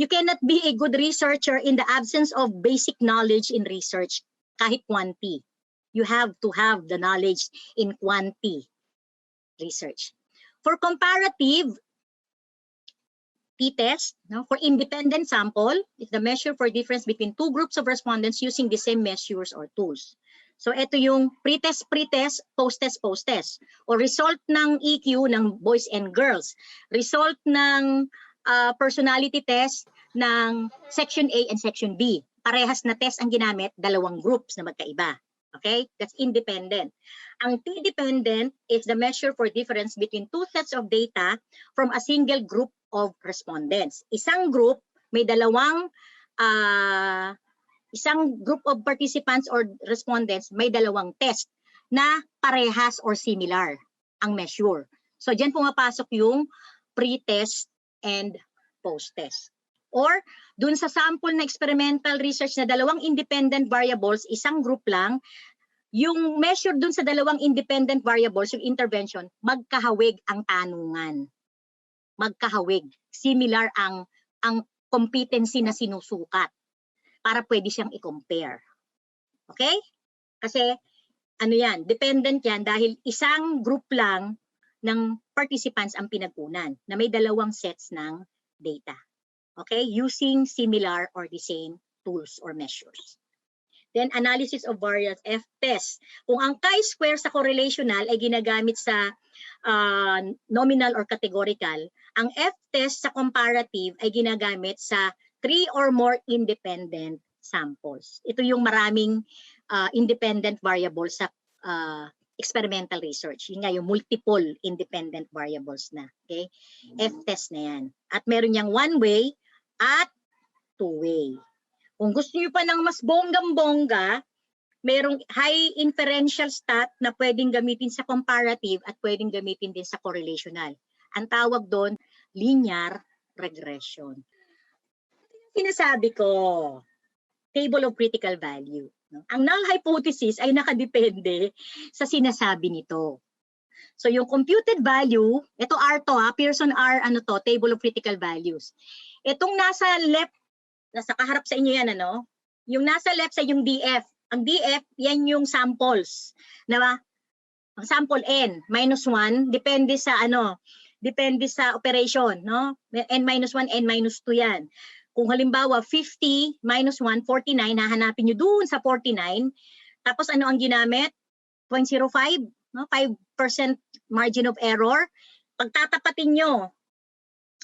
you cannot be a good researcher in the absence of basic knowledge in research, kahit quanti. You have to have the knowledge in quanti research. For comparative t-test, for independent sample, is the measure for difference between two groups of respondents using the same measures or tools. So ito yung pre-test, post-test. O result ng EQ ng boys and girls. Result ng personality test ng section A and section B. Parehas na test ang ginamit, dalawang groups na magkaiba. Okay? That's independent. Ang T-dependent is the measure for difference between two sets of data from a single group of respondents. Isang group, may isang group of participants or respondents, may dalawang test na parehas or similar ang measure. So dyan pumapasok yung pre-test and post-test. Or dun sa sample na experimental research na dalawang independent variables, isang group lang, yung measure dun sa dalawang independent variables, yung intervention, magkahawig ang tanungan. Magkahawig. Similar ang competency na sinusukat para pwede siyang i-compare. Okay? Kasi yan, dependent yan dahil isang group lang ng participants ang pinagkunan na may dalawang sets ng data. Okay? Using similar or the same tools or measures. Then analysis of variance, F-test. Kung ang chi-square sa correlational ay ginagamit sa nominal or categorical, ang F-test sa comparative ay ginagamit sa 3 or more independent samples. Ito yung maraming independent variables sa experimental research. Yun nga yung multiple independent variables na. Okay? F-test na yan. At meron niyang one-way at two-way. Kung gusto niyo pa ng mas bonggang-bongga, merong high inferential stat na pwedeng gamitin sa comparative at pwedeng gamitin din sa correlational. Ang tawag doon, linear regression. Sinasabi ko, table of critical value. Ang null hypothesis ay nakadepende sa sinasabi nito. So yung computed value, ito R to Pearson R, table of critical values. Itong nasa left, nasa kaharap sa inyo yan, yung nasa left sa yung DF. Ang DF, yan yung samples. Ang sample N, -1, depende sa depende sa operation, no? N-1, N-2 yan. Kung halimbawa 50 -1, 49, hahanapin nyo doon sa 49. Tapos ang ginamit? 0.05, no? 5% margin of error. Pagtatapatin nyo,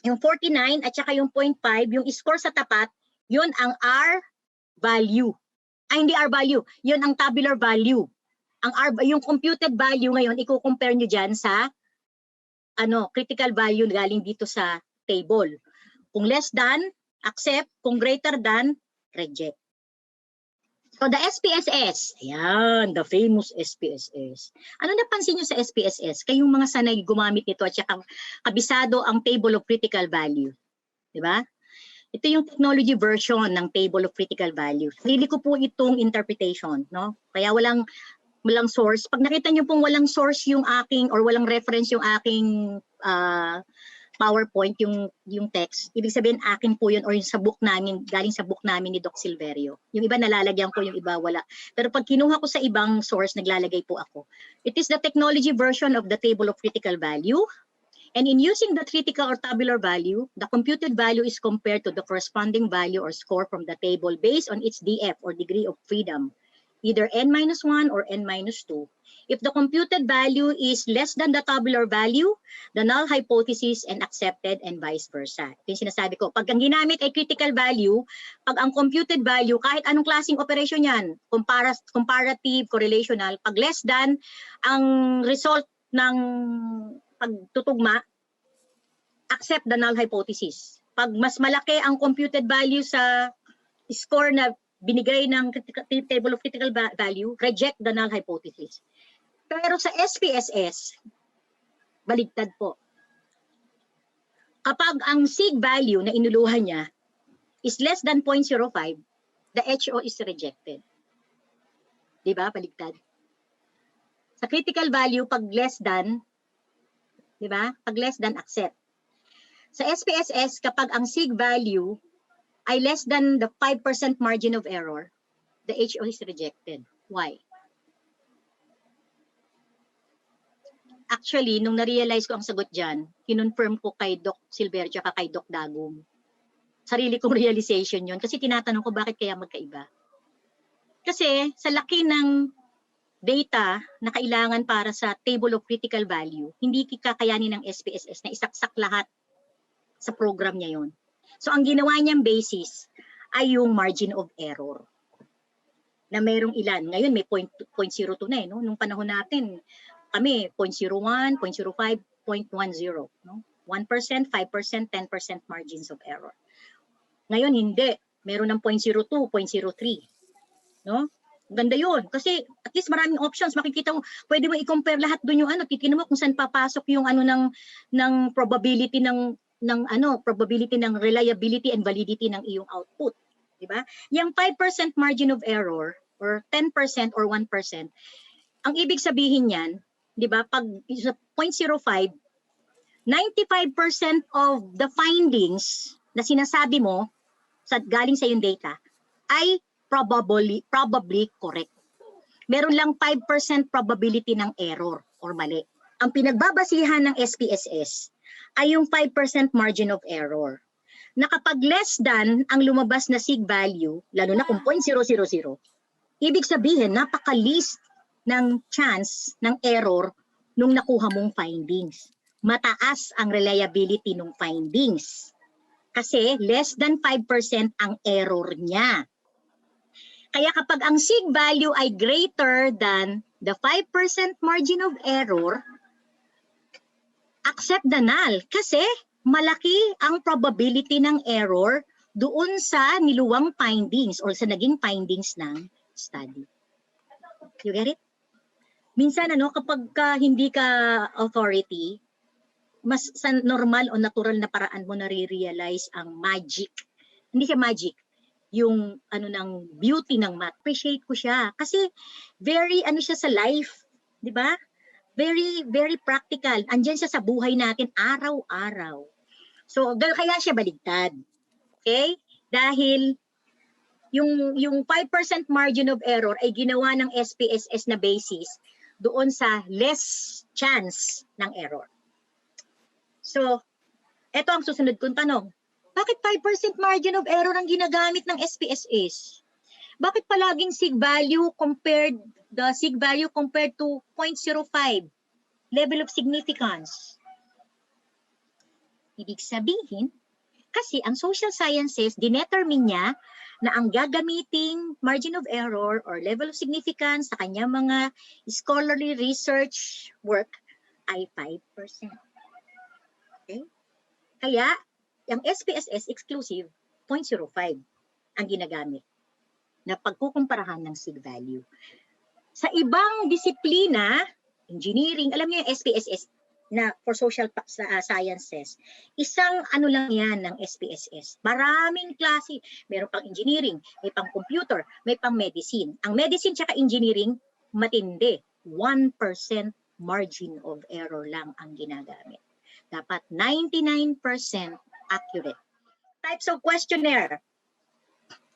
yung 49 at saka yung 0.5, yung score sa tapat, yun ang R value. Ay, hindi R value. Yun ang tabular value. Yung computed value ngayon, i-compare nyo dyan sa critical value galing dito sa table. Kung less than, accept. Kung greater than, reject. So the SPSS, ayan, the famous SPSS. Ano napansin nyo sa SPSS? Kayong mga sanay gumamit nito at saka kabisado ang table of critical value. Diba? Ito yung technology version ng table of critical value. Sarili ko po itong interpretation, no? Kaya walang walang source. Pag nakita niyo pong walang source yung aking or walang reference yung aking PowerPoint, yung text, ibig sabihin akin po yun or yung sa book namin, galing sa book namin ni Doc Silverio. Yung iba nalalagyan ko, yung iba wala. Pero pag kinuha ko sa ibang source, naglalagay po ako. It is the technology version of the table of critical value. And in using the critical or tabular value, the computed value is compared to the corresponding value or score from the table based on its DF or degree of freedom, either n-1 or n-2. If the computed value is less than the tabular value, the null hypothesis and accepted and vice versa. Yung sinasabi ko, pag ang ginamit ay critical value, pag ang computed value, kahit anong klaseng operation yan, comparative, correlational, pag less than, ang result ng pagtutugma, accept the null hypothesis. Pag mas malaki ang computed value sa score na binigay ng table of critical value, reject the null hypothesis. Pero sa SPSS, baligtad po. Kapag ang sig value na inuluhan niya is less than 0.05, the HO is rejected. Diba? Baligtad. Sa critical value, pag less than, diba? Pag less than, accept. Sa SPSS, kapag ang sig value ay less than the 5% margin of error, the HO is rejected. Why? Actually, nung na-realize ko ang sagot dyan, kinonfirm ko kay Doc Silverio at kay Doc Dagum. Sarili kong realization yon kasi tinatanong ko bakit kaya magkaiba. Kasi sa laki ng data na kailangan para sa table of critical value, hindi kakayanin ng SPSS na isaksak lahat sa program niya yon. So ang ginawa niyang basis ay yung margin of error. Na merong ilan. Ngayon may 0.02 na no? Nung panahon natin, kami 0.01, 0.05, 0.10. No? 1%, 5%, 10% margins of error. Ngayon hindi. Meron ng 0.02, 0.03. No? Ganda yun. Kasi at least maraming options. Makikita mo, pwede mo i-compare lahat doon yung ano. Titignan mo kung saan papasok yung ano ng probability ng probability ng reliability and validity ng iyong output. Diba? Yung 5% margin of error or 10% or 1%, ang ibig sabihin niyan, diba, pag 0.05, 95% of the findings na sinasabi mo sa galing sa yung data ay probably correct. Meron lang 5% probability ng error or mali. Ang pinagbabasihan ng SPSS ay yung 5% margin of error. Na kapag less than ang lumabas na sig value, lalo na kung 0.000, ibig sabihin napaka-least ng chance ng error nung nakuha mong findings. Mataas ang reliability ng findings. Kasi less than 5% ang error niya. Kaya kapag ang sig value ay greater than the 5% margin of error, accept the null kasi malaki ang probability ng error doon sa niluwang findings or sa naging findings ng study. You get it? Minsan kapag hindi ka authority, mas sa normal o natural na paraan mo nare-realize ang magic. Hindi siya magic, yung ng beauty ng math. Appreciate ko siya kasi very siya sa life, 'di ba? Very, very practical. Andyan siya sa buhay natin araw-araw. So, kaya siya baligtad. Okay? Dahil yung 5% margin of error ay ginawa ng SPSS na basis doon sa less chance ng error. So, eto ang susunod kong tanong. Bakit 5% margin of error ang ginagamit ng SPSS? Bakit palaging sig value compared to 0.05 level of significance? Ibig sabihin, kasi ang social sciences, dinetermine niya na ang gagamiting margin of error or level of significance sa kanyang mga scholarly research work ay 5%. Okay? Kaya, ang SPSS exclusive, 0.05 ang ginagamit na pagkukumparahan ng sig value. Sa ibang disiplina, engineering, alam niyo yung SPSS na for social sciences, isang lang yan ng SPSS. Maraming klase, meron pang engineering, may pang computer, may pang medicine. Ang medicine tsaka engineering, matindi. 1% margin of error lang ang ginagamit. Dapat 99% accurate. Types of questionnaire.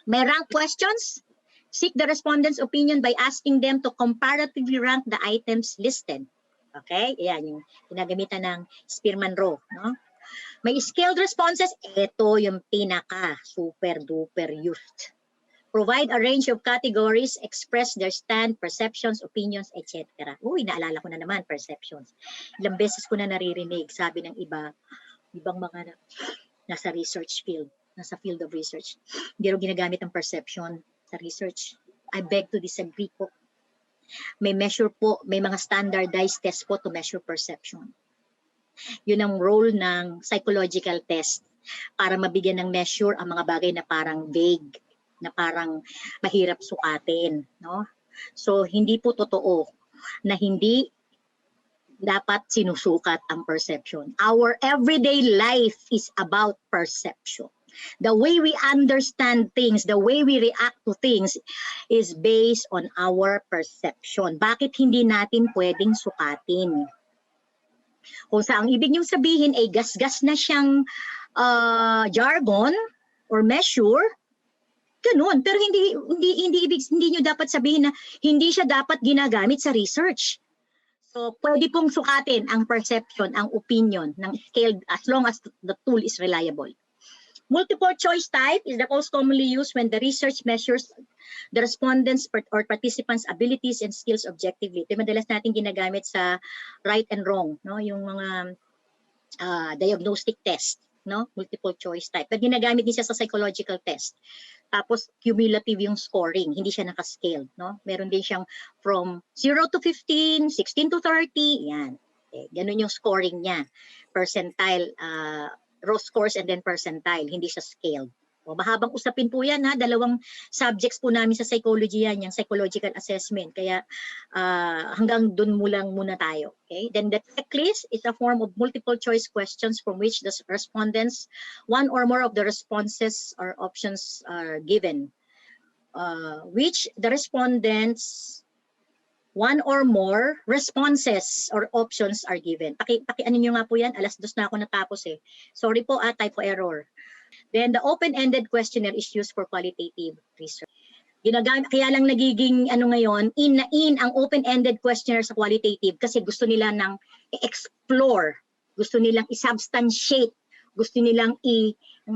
May rank questions. Seek the respondent's opinion by asking them to comparatively rank the items listed. Okay? Ayan, yung ginagamitan ng Spearman-Rowe. No? May scaled responses. Ito yung pinaka super duper used. Provide a range of categories, express their stand, perceptions, opinions, etc. Uy, naalala ko na naman, perceptions. Ilang beses ko na naririnig, sabi ng ibang mga nasa research field, nasa field of research. Hindi rin ginagamit ang perception sa research. I beg to disagree po. May measure po, may mga standardized test po to measure perception. Yun ang role ng psychological test para mabigyan ng measure ang mga bagay na parang vague, na parang mahirap sukatin, no? So hindi po totoo na hindi dapat sinusukat ang perception. Our everyday life is about perception. The way we understand things, the way we react to things is based on our perception. Bakit hindi natin pwedeng sukatin? Kung sa ang ibig niyong sabihin ay gas-gas na siyang jargon or measure, ganun. Pero hindi niyo dapat sabihin na hindi siya dapat ginagamit sa research. So, pwede pong sukatin ang perception, ang opinion ng scaled as long as the tool is reliable. Multiple choice type is the most commonly used when the research measures the respondents or participants' abilities and skills objectively. Ito madalas natin ginagamit sa right and wrong, no? Yung mga diagnostic test, no? Multiple choice type. Pero ginagamit din siya sa psychological test. Tapos cumulative yung scoring, hindi siya naka-scale, no? Meron din siyang from 0 to 15, 16 to 30, yan. Okay, ganun yung scoring niya. Percentile, raw scores and then percentile, hindi siya scaled. O, mahabang usapin po yan, ha? Dalawang subjects po namin sa psychology yan, yung psychological assessment. Kaya hanggang dun muna tayo. Okay? Then the checklist is a form of multiple choice questions from which the respondents, one or more of the responses or options are given. Which the respondents, one or more responses or options are given. Ano nyo nga po yan? 2:00 na ako natapos eh. Sorry po, typo error. Then the open-ended questionnaire is used for qualitative research. Kaya lang nagiging ngayon, in ang open-ended questionnaire sa qualitative kasi gusto nila nang i-explore, gusto nilang i-substantiate, gusto nilang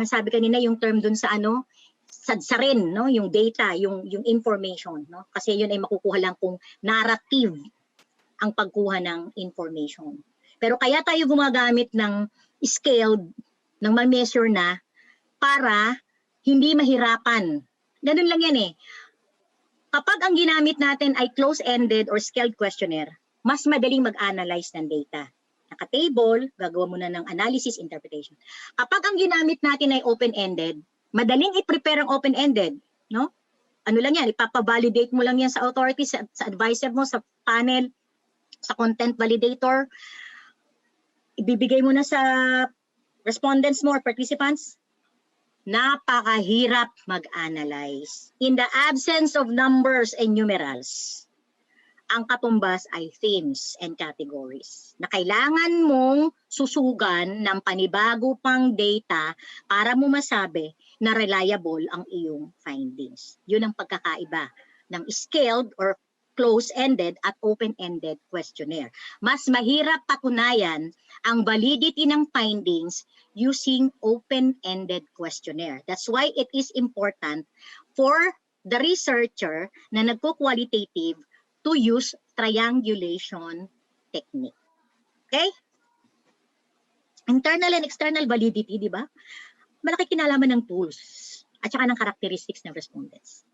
sabi kanina yung term dun sa sadsarin, no? Yung data, yung information, no? Kasi yun ay makukuha lang kung narrative ang pagkuha ng information. Pero kaya tayo gumagamit ng scaled, ng ma-measure na para hindi mahirapan. Ganun lang yan eh. Kapag ang ginamit natin ay close-ended or scaled questionnaire, mas madaling mag-analyze ng data. Naka-table, gagawa mo na ng analysis, interpretation. Kapag ang ginamit natin ay open-ended, madaling i-prepare ang open-ended, no? Ano lang yan, ipapa-validate mo lang yan sa authority, sa advisor mo, sa panel, sa content validator. Ibibigay mo na sa respondents mo or participants. Napakahirap mag-analyze. In the absence of numbers and numerals, ang katumbas ay themes and categories na kailangan mong susugan ng panibago pang data para mo masabi na reliable ang iyong findings. Yun ang pagkakaiba ng scaled or close-ended at open-ended questionnaire. Mas mahirap patunayan ang validity ng findings using open-ended questionnaire. That's why it is important for the researcher na nagko-qualitative to use triangulation technique. Okay? Internal and external validity, di ba? Malaki kinalaman ng tools at saka ng characteristics ng respondents.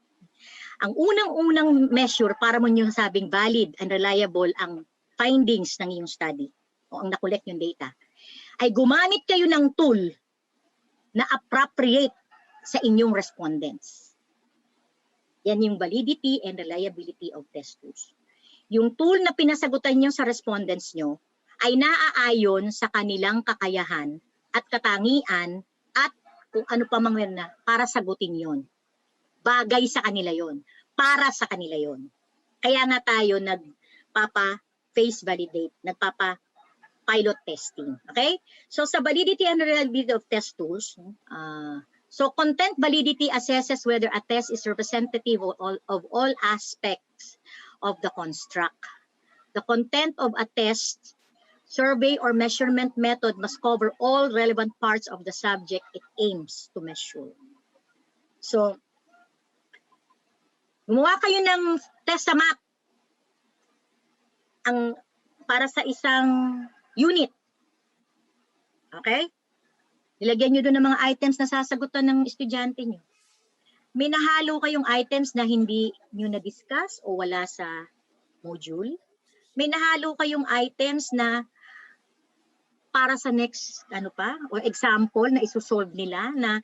Ang unang-unang measure para mo nyo sabing valid and reliable ang findings ng iyong study o ang nakolekt yung data, ay gumamit kayo ng tool na appropriate sa inyong respondents. Yan yung validity and reliability of test tools. Yung tool na pinasagutan nyo sa respondents nyo ay naaayon sa kanilang kakayahan at katangian at kung ano pa mang na para sagutin yon. Bagay sa kanila yon. Para sa kanila yon. Kaya nga tayo nagpapa-phase validate, nagpapa-pilot testing. Okay? So sa validity and reliability of test tools, so content validity assesses whether a test is representative of all aspects of the construct. The content of a test, survey, or measurement method must cover all relevant parts of the subject it aims to measure. So, gumawa kayo ng test sa math para sa isang unit. Okay? Nilagyan nyo doon ng mga items na sasagutan ng estudyante nyo. May nahalo kayong items na hindi nyo na-discuss o wala sa module. May nahalo kayong items na para sa next o example na isusolve nila na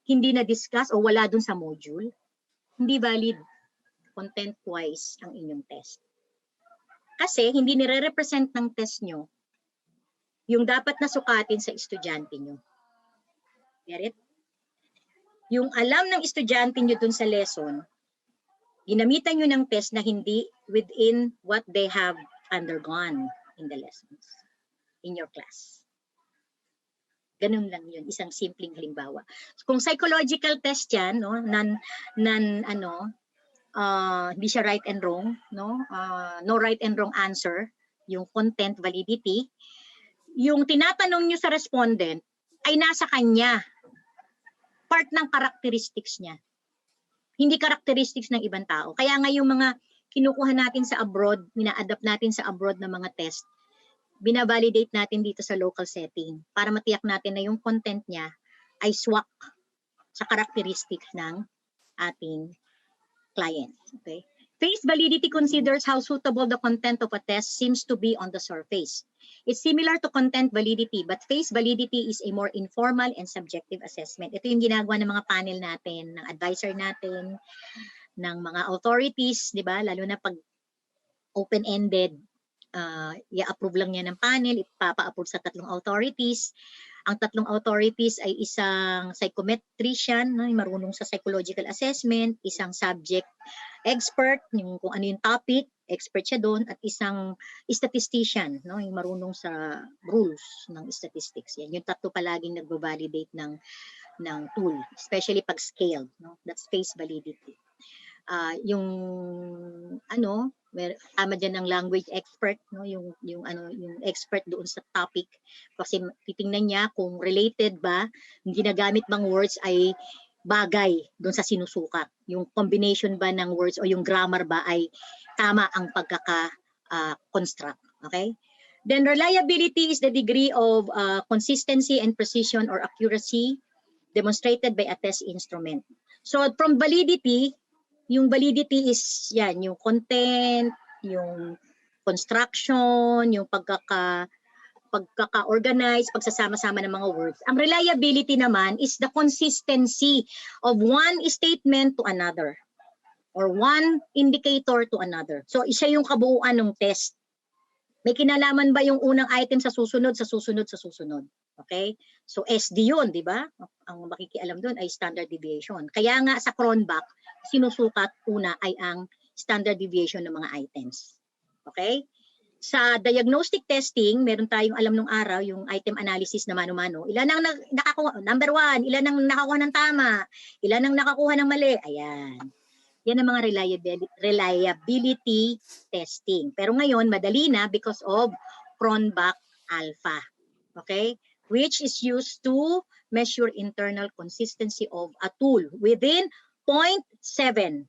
hindi na-discuss o wala dun sa module. Hindi valid content-wise ang inyong test. Kasi hindi nire-represent ng test nyo yung dapat na sukatin sa estudyante nyo. Get it? Yung alam ng estudyante nyo dun sa lesson, ginamitan nyo ng test na hindi within what they have undergone in the lessons, in your class. Ganun lang yun, isang simpleng halimbawa. Kung psychological test yan, no, hindi siya right and wrong, no right and wrong answer, yung content validity, yung tinatanong nyo sa respondent ay nasa kanya, part ng characteristics niya, hindi characteristics ng ibang tao. Kaya nga yung mga kinukuha natin sa abroad, ina-adapt natin sa abroad na mga test, binavalidate natin dito sa local setting para matiyak natin na yung content niya ay swak sa characteristics ng ating client. Okay? Phase validity considers how suitable the content of a test seems to be on the surface. It's similar to content validity, but phase validity is a more informal and subjective assessment. Ito yung ginagawa ng mga panel natin, ng advisor natin, ng mga authorities, di ba? Lalo na pag open-ended, i-approve lang niya ng panel, ipapa-approve sa 3 authorities. Ang 3 authorities ay isang psychometrician, no, marunong sa psychological assessment, isang subject expert, yung kung ano yung topic, expert siya doon, at isang statistician, no, yung marunong sa rules ng statistics. Yan, yung 3 palaging nagbo-validate ng tool, especially pag scaled, no? That's phase validity. Yung tama dyan ng language expert, no, yung expert doon sa topic, kasi titingnan niya kung related ba, yung ginagamit bang words ay bagay doon sa sinusukat, yung combination ba ng words o yung grammar ba ay tama ang pagkaka-construct. Okay? Then reliability is the degree of consistency and precision or accuracy demonstrated by a test instrument. So from validity, yung validity is yan, yung content, yung construction, yung pagkaka-organize, pagsasama-sama ng mga words. Ang reliability naman is the consistency of one statement to another or one indicator to another. So isa yung kabuuan ng test. May kinalaman ba yung unang item sa susunod, sa susunod, sa susunod? Okay? So SD yun, di ba? Ang makikialam doon ay standard deviation. Kaya nga sa Cronbach, sinusukat una ay ang standard deviation ng mga items. Okay? Sa diagnostic testing, meron tayong alam nung araw, yung item analysis na mano-mano. Ilan ang nakakuha, number 1, ilan ang nakakuha ng tama, ilan ang nakakuha ng mali. Ayan. Yan ang mga reliability testing. Pero ngayon, madali na because of Cronbach Alpha. Okay? Which is used to measure internal consistency of a tool within 0.7.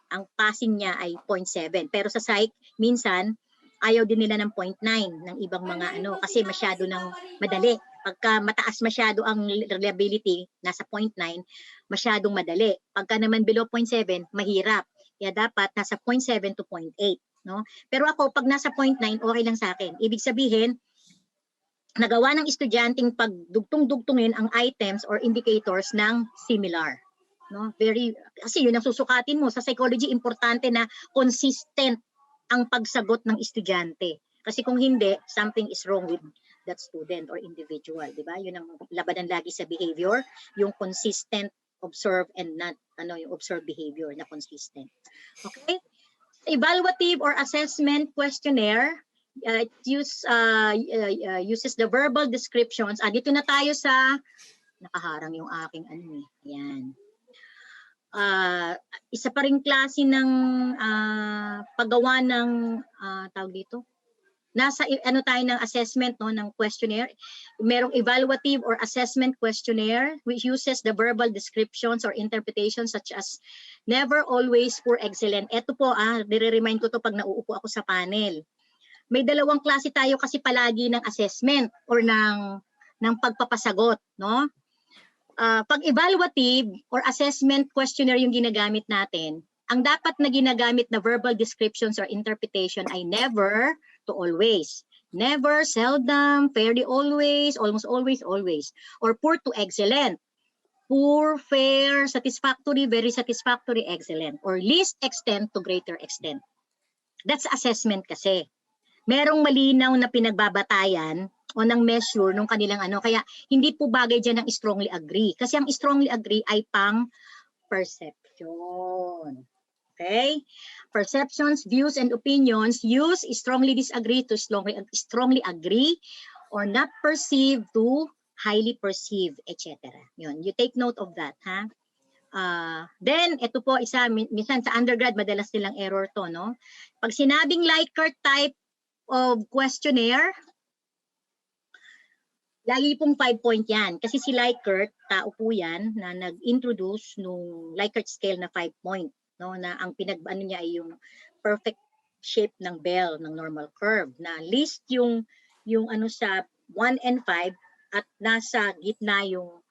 Ang passing niya ay 0.7. Pero sa psych, minsan, ayaw din nila ng 0.9 ng ibang mga kasi masyado ng madali. Pagka mataas masyado ang reliability, nasa 0.9, masyadong madali. Pagka naman below 0.7, mahirap. Kaya dapat nasa 0.7 to 0.8. No? Pero ako, pag nasa 0.9, okay lang sa akin. Ibig sabihin, nagawa ng estudyanteng pagdugtong-dugtungin ang items or indicators ng similar. No? Kasi yun ang susukatin mo. Sa psychology, importante na consistent ang pagsagot ng estudyante. Kasi kung hindi, something is wrong with that student or individual. Diba? Yun ang labanan lagi sa behavior, yung consistent observe and not yung observed behavior na consistent. Okay? Evaluative or assessment questionnaire, it uses the verbal descriptions. Dito na tayo sa, nakaharang yung aking Ayan. Isa pa ring klase ng paggawa ng tawag dito. Nasa tayo ng assessment ng questionnaire. Merong evaluative or assessment questionnaire which uses the verbal descriptions or interpretations such as never, always, poor, excellent. Ito po, nire-remind ko to pag nauupo ako sa panel. May dalawang klase tayo kasi palagi ng assessment or ng pagpapasagot, no? Pag evaluative or assessment questionnaire yung ginagamit natin, ang dapat na ginagamit na verbal descriptions or interpretation ay never to always. Never, seldom, fairly always, almost always, always. Or poor to excellent. Poor, fair, satisfactory, very satisfactory, excellent. Or least extent to greater extent. That's assessment kasi. Merong malinaw na pinagbabatayan o ng measure nung kanilang Kaya hindi po bagay dyan ang strongly agree. Kasi ang strongly agree ay pang perception. Okay? Perceptions, views, and opinions use strongly disagree to strongly agree or not perceive to highly perceive, etc. Yun, you take note of that, ha? Then, ito po isa, minsan sa undergrad, madalas nilang error to, no? Pag sinabing Likert type of questionnaire, lagi pong 5-point yan. Kasi si Likert, tao po yan, na nag-introduce nung Likert scale na 5-point. No, na ang niya ay yung perfect shape ng bell ng normal curve na least yung sa 1 and 5 at nasa gitna yung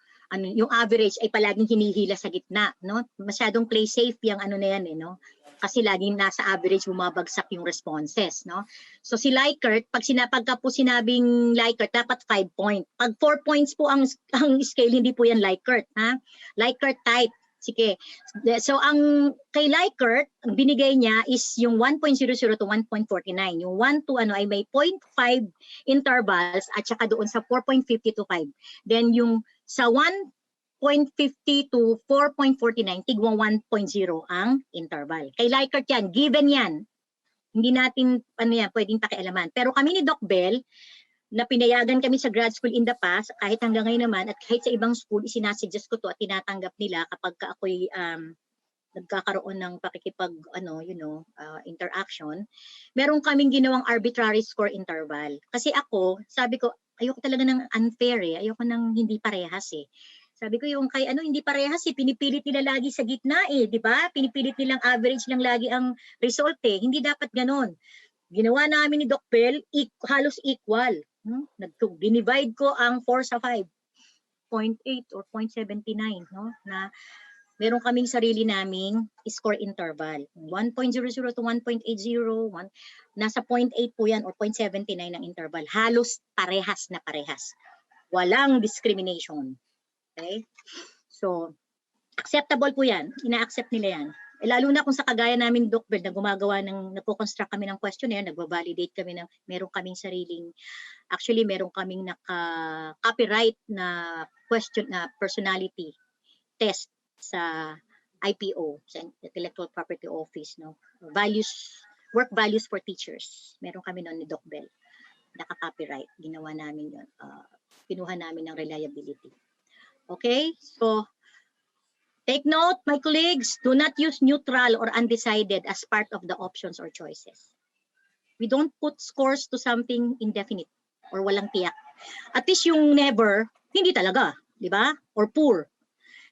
yung average ay palaging hinihila sa gitna, no? Masyadong play safe yung na yan no? Kasi laging nasa average bumabagsak yung responses, no? So si Likert, pagka po sinabing Likert, dapat 5-point. Pag 4 points po ang scale, hindi po yan Likert, ha? Likert type. Sige. So ang kay Likert, ang binigay niya is yung 1.00 to 1.49. Yung 1 to ay may 0.5 intervals at saka doon sa 4.50 to 5. Then yung sa 1.50 to 4.49, tigwa 1.0 ang interval. Kay Likert yan, given yan. Hindi natin pwedeng pakialaman. Pero kami ni Doc Bell, na pinayagan kami sa grad school in the past, kahit hanggang ngayon naman, at kahit sa ibang school, isinasuggest ko to at tinatanggap nila kapag ako'y nagkakaroon ng pakikipag, interaction, meron kaming ginawang arbitrary score interval. Kasi ako, sabi ko, ayoko talaga ng unfair ayoko ng hindi parehas Sabi ko yung kay hindi parehas pinipilit nila lagi sa gitna di ba? Pinipilit nilang average lang lagi ang result Hindi dapat ganon. Ginawa namin ni Doc Bell, halos equal. Dinivide ko ang 4 sa 5. 0.8 or 0.79, no? Na meron kaming sarili naming score interval. 1.00 to 1.80, nasa 0.8 po yan or 0.79 ang interval. Halos parehas na parehas. Walang discrimination. Okay? So, acceptable po yan. Ina-accept nila yan. Lalo na kung sa kagaya namin Doc Bell na gumagawa nagko-construct kami ng questionnaire, nagva-validate kami meron kaming sariling, actually meron kaming naka-copyright na question na personality test sa IPO, sa Intellectual Property Office, no? Work values for teachers. Meron kami noon ni Doc Bell. Naka-copyright. Ginawa namin yun. Pinuha namin ng reliability. Okay? So, take note, my colleagues, do not use neutral or undecided as part of the options or choices. We don't put scores to something indefinite or walang tiyak. At least yung never, hindi talaga, di ba? Or poor.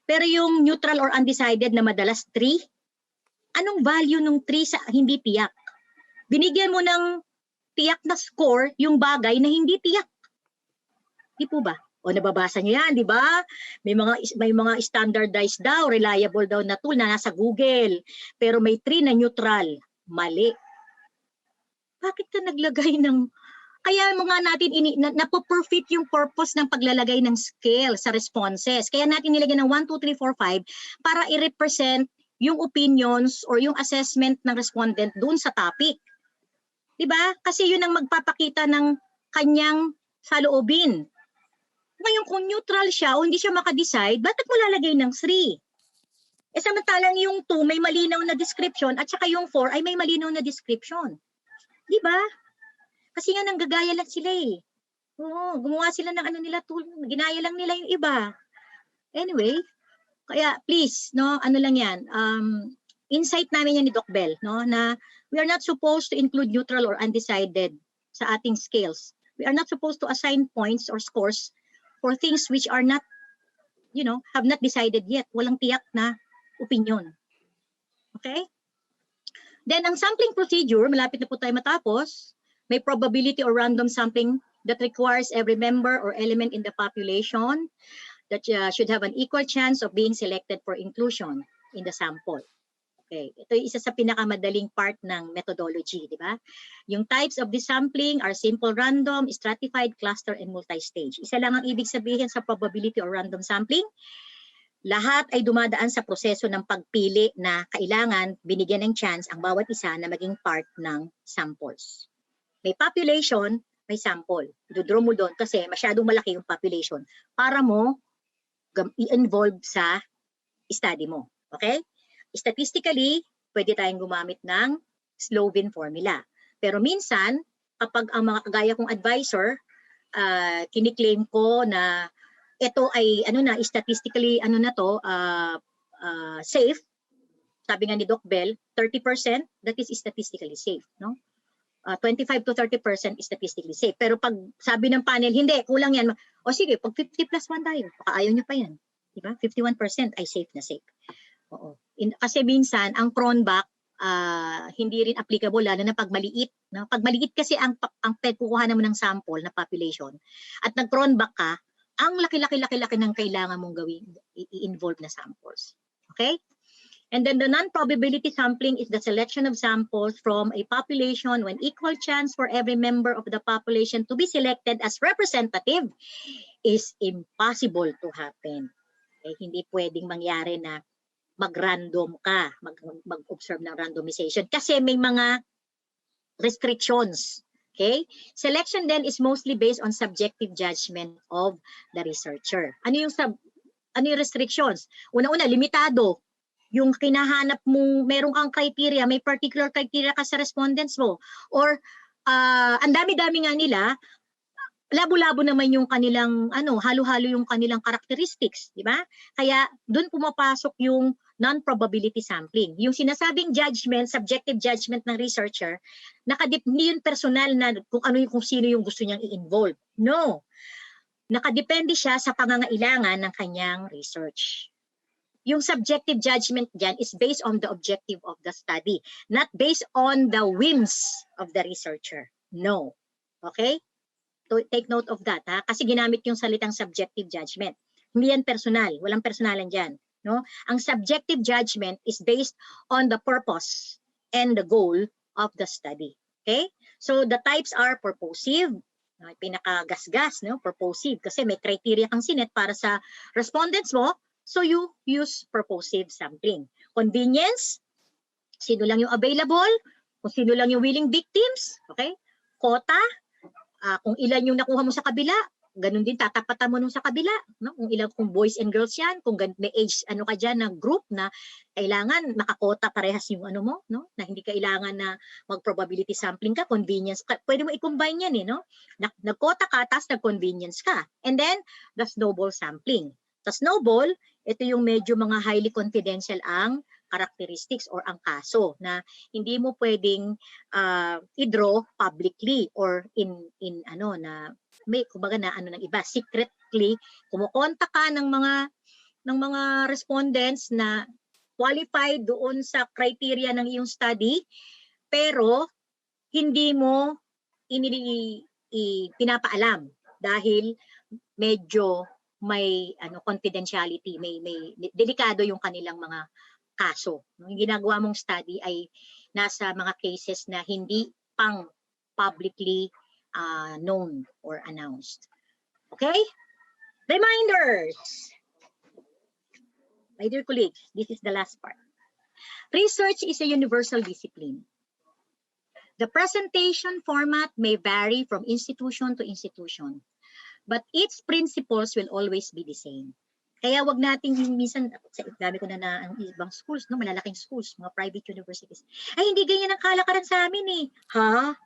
Pero yung neutral or undecided na madalas 3, anong value ng 3 sa hindi tiyak? Binigyan mo ng tiyak na score yung bagay na hindi tiyak. Di po ba? O nababasa niyo yan, di ba? May mga standardized daw, reliable daw na tool na nasa Google. Pero may 3 na neutral. Mali. Bakit ka naglagay ng... Kaya mga natin, napo-perfect yung purpose ng paglalagay ng scale sa responses. Kaya natin nilagay ng 1, 2, 3, 4, 5 para i-represent yung opinions or yung assessment ng respondent dun sa topic. Di ba? Kasi yun ang magpapakita ng kanyang saloobin. Ngayon, kung neutral siya o hindi siya makadecide, bakit mo lalagay ng 3? Eh samantalang yung 2 may malinaw na description at saka yung 4 ay may malinaw na description. Di ba? Kasi nga nanggagaya lang sila eh. Oo, gumawa sila ng ano nila, tool, ginaya lang nila yung iba. Anyway, kaya please, no, ano lang yan, insight namin yan ni Doc Bell, no, na we are not supposed to include neutral or undecided sa ating scales. We are not supposed to assign points or scores for things which are not, you know, have not decided yet. Walang tiyak na opinion. Okay? Then, ang sampling procedure, malapit na po tayo matapos, may probability or random sampling that requires every member or element in the population that should have an equal chance of being selected for inclusion in the sample. Okay, ito yung isa sa pinakamadaling part ng methodology, di ba? Yung types of the sampling are simple random, stratified, cluster, and multi-stage. Isa lang ang ibig sabihin sa probability or random sampling. Lahat ay dumadaan sa proseso ng pagpili na kailangan binigyan ng chance ang bawat isa na maging part ng samples. May population, may sample. Idodraw mo doon kasi masyadong malaki yung population para mo i-involve sa study mo. Okay? Statistically, pwede tayong gumamit ng Slovin formula. Pero minsan, kapag ang mga kagaya kong advisor, kiniklaim ko na ito ay ano na, statistically ano na to, safe, sabi nga ni Doc Bell, 30%, that is statistically safe. No? 25 to 30% is statistically safe. Pero pag sabi ng panel, hindi, kulang yan. O sige, pag 50 plus 1 tayo, baka ayaw nyo pa yan. Diba? 51% ay safe na safe. Oo. Kasi minsan, ang cronback, hindi rin applicable, lalo na pag maliit. No? Pag maliit kasi ang kukuha naman ng sample na population, at nag-cronback ka, ang laki-laki ng kailangan mong gawin, i-involve na samples. Okay? And then the non-probability sampling is the selection of samples from a population when equal chance for every member of the population to be selected as representative is impossible to happen. Eh, hindi pwedeng mangyari na mag-random ka, mag-observe ng randomization kasi may mga restrictions. Okay? Selection then is mostly based on subjective judgment of the researcher. Ano yung restrictions? Una-una, limitado. Yung kinahanap mo, meron kang criteria, may particular criteria ka sa respondents mo. Or ang dami-dami nga nila, labo-labo naman yung kanilang, halo-halo yung kanilang characteristics, di ba? Kaya doon pumapasok yung non-probability sampling. Yung sinasabing judgment, subjective judgment ng researcher, hindi yun personal na kung sino yung gusto niyang i-involve. No. Nakadepende siya sa pangangailangan ng kanyang research. Yung subjective judgment dyan is based on the objective of the study, not based on the whims of the researcher. No. Okay? So, take note of that, ha? Kasi ginamit yung salitang subjective judgment. Hindi yan personal. Walang personalan dyan. No? Ang subjective judgment is based on the purpose and the goal of the study. Okay? So, the types are purposive, pinakagasgas, no? Purposive, kasi may criteria kang sinet para sa respondents mo. So you use purposive sampling. Convenience, sino lang yung available, kung sino lang yung willing victims, okay? Quota, kung ilan yung nakuha mo sa kabila, ganun din tatapatan mo nung sa kabila, no? Kung boys and girls yan, kung may age ano ka diyan na group na kailangan makakota parehas yung ano mo, no? Na hindi kailangan na mag-probability sampling ka, convenience ka. Pwede mo i-combine yan no? Nag-quota ka tapos nag-convenience ka. And then the snowball sampling. Sa snowball, ito yung medyo mga highly confidential ang characteristics or ang kaso na hindi mo pwedeng i-draw publicly or in ano na may kumbaga na ano ng iba secretly kumukontak ka ng mga respondents na qualified doon sa criteria ng iyong study pero hindi mo pinapaalam dahil medyo may confidentiality, may delikado yung kanilang mga kaso. Yung ginagawa mong study ay nasa mga cases na hindi pang publicly known or announced. Okay? Reminders. My dear colleagues, this is the last part. Research is a universal discipline. The presentation format may vary from institution to institution, but its principles will always be the same. Kaya wag nating minsan, sa dami ko na ang ibang schools, no, malalaking schools, mga private universities. Ay, hindi ganyan ang kalakaran sa amin eh. Ha?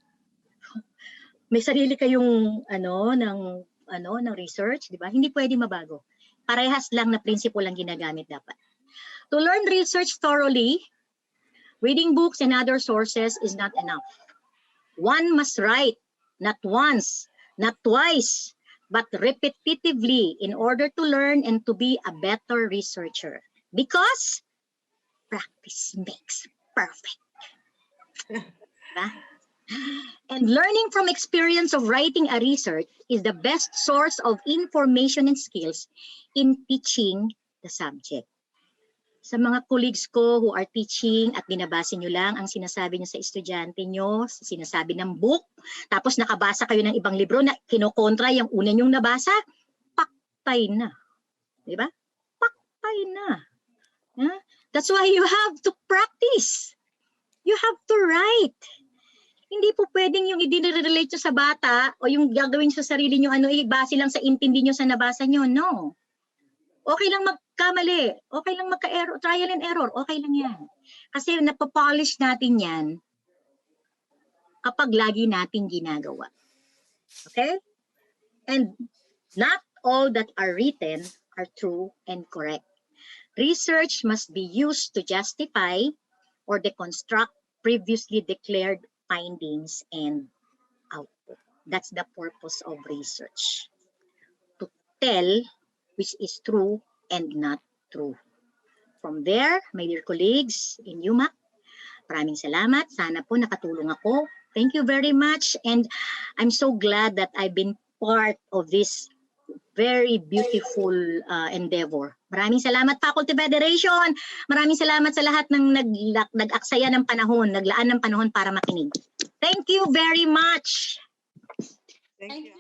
May sarili kayong ng research, di ba? Hindi pwede mabago. Parehas lang na principle ang ginagamit dapat. To learn research thoroughly, reading books and other sources is not enough. One must write, not once, not twice, but repetitively in order to learn and to be a better researcher. Because practice makes perfect. Diba? And learning from experience of writing a research is the best source of information and skills in teaching the subject. Sa mga colleagues ko who are teaching at binabasa nyo lang ang sinasabi nyo sa estudyante nyo, sinasabi ng book, tapos nakabasa kayo ng ibang libro na kinokontra yung una nyong nabasa, paktay na. Diba? Paktay na. Huh? That's why you have to practice. You have to write. Hindi po pwedeng yung i-relate nyo sa bata o yung gagawin sa sarili nyo, base lang sa intindi nyo sa nabasa nyo. No. Okay lang magkamali, okay lang magka-error, trial and error, okay lang yan. Kasi napapolish natin yan kapag lagi natin ginagawa. Okay? And not all that are written are true and correct. Research must be used to justify or deconstruct previously declared findings and output. That's the purpose of research. To tell which is true and not true. From there, my dear colleagues in UMAC, maraming salamat. Sana po nakatulong ako. Thank you very much. And I'm so glad that I've been part of this very beautiful endeavor. Maraming salamat, Faculty Federation. Maraming salamat sa lahat ng nag-aksaya ng panahon, naglaan ng panahon para makinig. Thank you very much. Thank you.